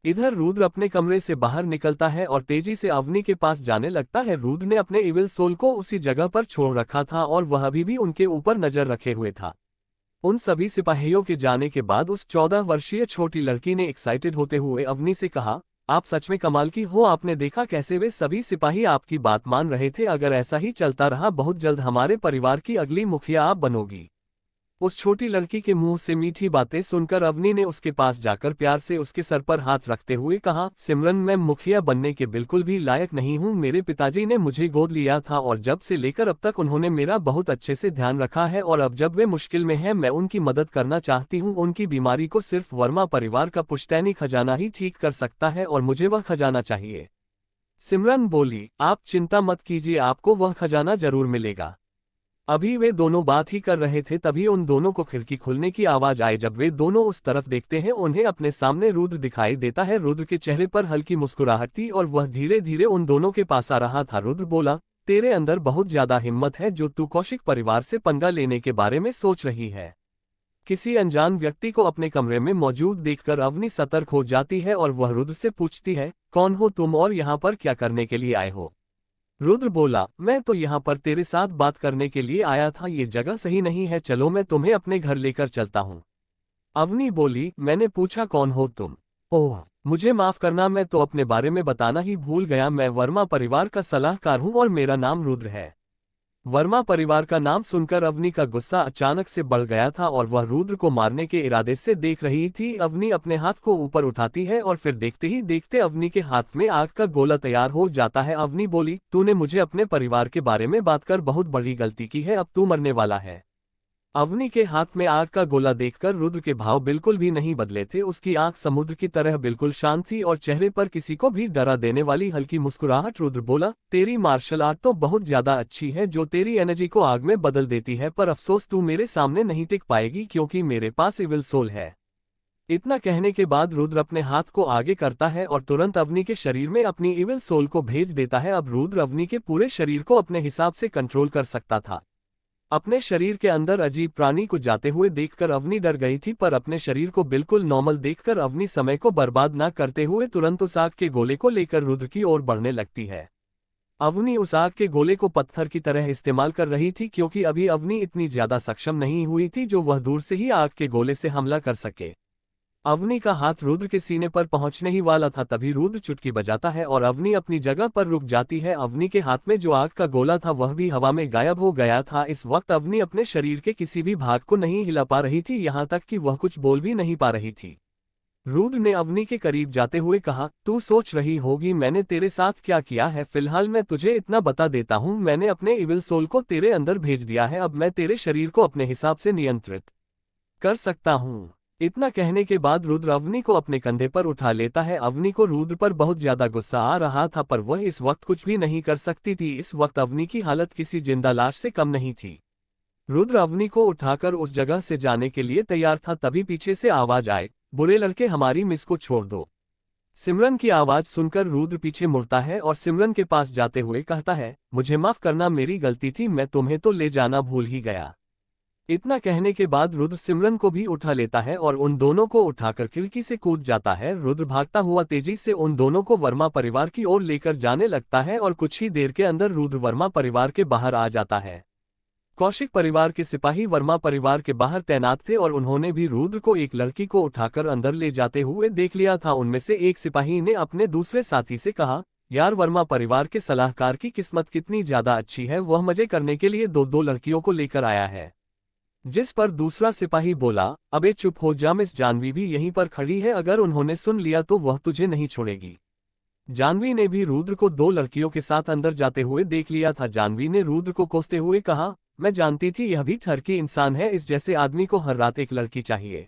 इधर रुद्र अपने कमरे से बाहर निकलता है और तेजी से अवनी के पास जाने लगता है। रुद्र ने अपने इविल सोल को उसी जगह पर छोड़ रखा था और वह अभी भी उनके ऊपर नजर रखे हुए था। उन सभी सिपाहियों के जाने के बाद उस 14 वर्षीय छोटी लड़की ने एक्साइटेड होते हुए अवनी से कहा, आप सच में कमाल की हो, आपने देखा कैसे वे सभी सिपाही आपकी बात मान रहे थे। अगर ऐसा ही चलता रहा, बहुत जल्द हमारे परिवार की अगली मुखिया आप बनोगी। उस छोटी लड़की के मुंह से मीठी बातें सुनकर अवनी ने उसके पास जाकर प्यार से उसके सर पर हाथ रखते हुए कहा, सिमरन, मैं मुखिया बनने के बिल्कुल भी लायक नहीं हूं। मेरे पिताजी ने मुझे गोद लिया था और जब से लेकर अब तक उन्होंने मेरा बहुत अच्छे से ध्यान रखा है, और अब जब वे मुश्किल में हैं, मैं उनकी मदद करना चाहती हूं। उनकी बीमारी को सिर्फ वर्मा परिवार का पुश्तैनी खजाना ही ठीक कर सकता है और मुझे वह खजाना चाहिए। सिमरन बोली, आप चिंता मत कीजिए, आपको वह खजाना जरूर मिलेगा। अभी वे दोनों बात ही कर रहे थे, तभी उन दोनों को खिड़की खुलने की आवाज आई। जब वे दोनों उस तरफ देखते हैं, उन्हें अपने सामने रुद्र दिखाई देता है। रुद्र के चेहरे पर हल्की मुस्कुराहट थी और वह धीरे धीरे उन दोनों के पास आ रहा था। रुद्र बोला, तेरे अंदर बहुत ज्यादा हिम्मत है जो तू कौशिक परिवार से पंगा लेने के बारे में सोच रही है। किसी अनजान व्यक्ति को अपने कमरे में मौजूद देखकर अवनी सतर्क हो जाती है और वह रुद्र से पूछती है, कौन हो तुम और यहाँ पर क्या करने के लिए आए हो? रुद्र बोला, मैं तो यहाँ पर तेरे साथ बात करने के लिए आया था, ये जगह सही नहीं है, चलो मैं तुम्हें अपने घर लेकर चलता हूँ। अवनी बोली, मैंने पूछा कौन हो तुम? ओह, मुझे माफ करना, मैं तो अपने बारे में बताना ही भूल गया। मैं वर्मा परिवार का सलाहकार हूँ और मेरा नाम रुद्र है। वर्मा परिवार का नाम सुनकर अवनी का गुस्सा अचानक से बढ़ गया था और वह रुद्र को मारने के इरादे से देख रही थी। अवनी अपने हाथ को ऊपर उठाती है और फिर देखते ही देखते अवनी के हाथ में आग का गोला तैयार हो जाता है। अवनी बोली, तूने मुझे अपने परिवार के बारे में बात कर बहुत बड़ी गलती की है, अब तू मरने वाला है। अवनी के हाथ में आग का गोला देखकर रुद्र के भाव बिल्कुल भी नहीं बदले थे। उसकी आंख समुद्र की तरह बिल्कुल शांत थी और चेहरे पर किसी को भी डरा देने वाली हल्की मुस्कुराहट। रुद्र बोला, तेरी मार्शल आर्ट तो बहुत ज्यादा अच्छी है जो तेरी एनर्जी को आग में बदल देती है, पर अफसोस तू मेरे सामने नहीं टिक पाएगी क्योंकि मेरे पास इविल सोल है। इतना कहने के बाद रुद्र अपने हाथ को आगे करता है और तुरंत अवनी के शरीर में अपनी इविल सोल को भेज देता है। अब रुद्र अवनी के पूरे शरीर को अपने हिसाब से कंट्रोल कर सकता था। अपने शरीर के अंदर अजीब प्राणी को जाते हुए देखकर अवनी डर गई थी, पर अपने शरीर को बिल्कुल नॉर्मल देखकर अवनी समय को बर्बाद न करते हुए तुरंत उस आग के गोले को लेकर रुद्र की ओर बढ़ने लगती है। अवनी उस आग के गोले को पत्थर की तरह इस्तेमाल कर रही थी क्योंकि अभी अवनी इतनी ज्यादा सक्षम नहीं हुई थी जो वह दूर से ही आग के गोले से हमला कर सके। अवनी का हाथ रुद्र के सीने पर पहुंचने ही वाला था, तभी रुद्र चुटकी बजाता है और अवनी अपनी जगह पर रुक जाती है। अवनी के हाथ में जो आग का गोला था वह भी हवा में गायब हो गया था। इस वक्त अवनी अपने शरीर के किसी भी भाग को नहीं हिला पा रही थी, यहाँ तक कि वह कुछ बोल भी नहीं पा रही थी। रुद्र ने अवनी के करीब जाते हुए कहा, तू सोच रही होगी मैंने तेरे साथ क्या किया है, फिलहाल मैं तुझे इतना बता देता हूँ, मैंने अपने इविल सोल को तेरे अंदर भेज दिया है। अब मैं तेरे शरीर को अपने हिसाब से नियंत्रित कर सकता हूँ। इतना कहने के बाद रुद्र अवनी को अपने कंधे पर उठा लेता है। अवनी को रुद्र पर बहुत ज्यादा गुस्सा आ रहा था, पर वह इस वक्त कुछ भी नहीं कर सकती थी। इस वक्त अवनी की हालत किसी जिंदा लाश से कम नहीं थी। रुद्र अवनी को उठाकर उस जगह से जाने के लिए तैयार था, तभी पीछे से आवाज आए, बुरे लड़के, हमारी मिस को छोड़ दो। सिमरन की आवाज सुनकर रुद्र पीछे मुड़ता है और सिमरन के पास जाते हुए कहता है, मुझे माफ करना, मेरी गलती थी, मैं तुम्हें तो ले जाना भूल ही गया। इतना कहने के बाद रुद्र सिमरन को भी उठा लेता है और उन दोनों को उठाकर खिड़की से कूद जाता है। रुद्र भागता हुआ तेजी से उन दोनों को वर्मा परिवार की ओर लेकर जाने लगता है और कुछ ही देर के अंदर रुद्र वर्मा परिवार के बाहर आ जाता है। कौशिक परिवार के सिपाही वर्मा परिवार के बाहर तैनात थे और उन्होंने भी रुद्र को एक लड़की को उठाकर अंदर ले जाते हुए देख लिया था। उनमें से एक सिपाही ने अपने दूसरे साथी से कहा, यार, वर्मा परिवार के सलाहकार की किस्मत कितनी ज्यादा अच्छी है, वह मजे करने के लिए दो लड़कियों को लेकर आया है। जिस पर दूसरा सिपाही बोला, अबे चुप हो जा, मिस जानवी भी यहीं पर खड़ी है, अगर उन्होंने सुन लिया तो वह तुझे नहीं छोड़ेगी। जानवी ने भी रुद्र को दो लड़कियों के साथ अंदर जाते हुए देख लिया था। जानवी ने रुद्र को कोसते हुए कहा, मैं जानती थी यह भी ठरकी इंसान है, इस जैसे आदमी को हर रात एक लड़की चाहिए।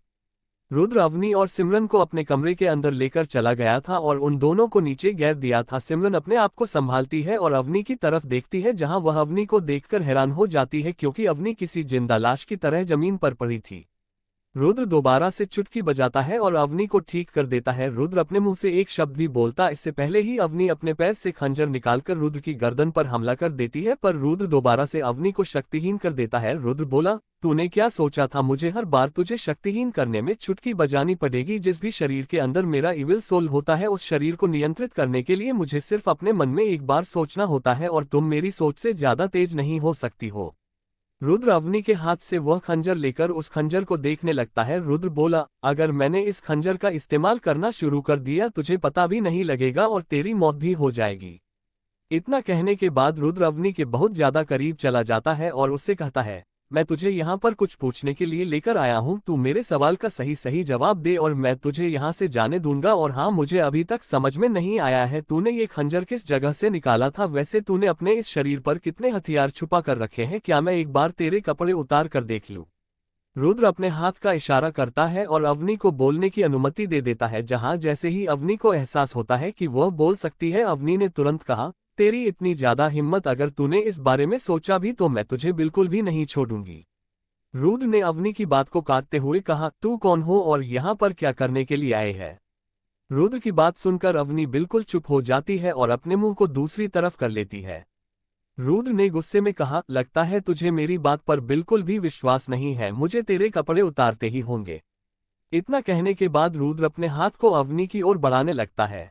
रुद्र अवनी और सिमरन को अपने कमरे के अंदर लेकर चला गया था और उन दोनों को नीचे गिर दिया था। सिमरन अपने आप को संभालती है और अवनी की तरफ देखती है, जहां वह अवनी को देखकर हैरान हो जाती है क्योंकि अवनी किसी जिंदा लाश की तरह जमीन पर पड़ी थी। रुद्र दोबारा से चुटकी बजाता है और अवनी को ठीक कर देता है। रुद्र अपने मुंह से एक शब्द भी बोलता इससे पहले ही अवनी अपने पैर से खंजर निकालकर रुद्र की गर्दन पर हमला कर देती है, पर रुद्र दोबारा से अवनी को शक्तिहीन कर देता है। रुद्र बोला, तूने क्या सोचा था, मुझे हर बार तुझे शक्तिहीन करने में चुटकी बजानी पड़ेगी? जिस भी शरीर के अंदर मेरा इविल सोल होता है उस शरीर को नियंत्रित करने के लिए मुझे सिर्फ अपने मन में एक बार सोचना होता है, और तुम मेरी सोच से ज्यादा तेज नहीं हो सकती हो। रुद्र अवनी के हाथ से वह खंजर लेकर उस खंजर को देखने लगता है। रुद्र बोला, अगर मैंने इस खंजर का इस्तेमाल करना शुरू कर दिया तुझे पता भी नहीं लगेगा और तेरी मौत भी हो जाएगी। इतना कहने के बाद रुद्र अवनी के बहुत ज्यादा करीब चला जाता है और उससे कहता है, मैं तुझे यहाँ पर कुछ पूछने के लिए लेकर आया हूँ, तू मेरे सवाल का सही सही जवाब दे और मैं तुझे यहाँ से जाने दूंगा। और हाँ, मुझे अभी तक समझ में नहीं आया है तूने ये खंजर किस जगह से निकाला था? वैसे तूने अपने इस शरीर पर कितने हथियार छुपा कर रखे हैं? क्या मैं एक बार तेरे कपड़े उतार कर देख लूं? रुद्र अपने हाथ का इशारा करता है और अवनी को बोलने की अनुमति दे देता है। जहां जैसे ही अवनी को एहसास होता है कि वह बोल सकती है, अवनी ने तुरंत कहा, तेरी इतनी ज्यादा हिम्मत, अगर तूने इस बारे में सोचा भी तो मैं तुझे बिल्कुल भी नहीं छोड़ूंगी। रुद्र ने अवनी की बात को काटते हुए कहा, तू कौन हो और यहाँ पर क्या करने के लिए आए हैं? रुद्र की बात सुनकर अवनी बिल्कुल चुप हो जाती है और अपने मुंह को दूसरी तरफ कर लेती है। रुद्र ने गुस्से में कहा, लगता है तुझे मेरी बात पर बिल्कुल भी विश्वास नहीं है, मुझे तेरे कपड़े उतारते ही होंगे। इतना कहने के बाद रुद्र अपने हाथ को अवनी की ओर बढ़ाने लगता है।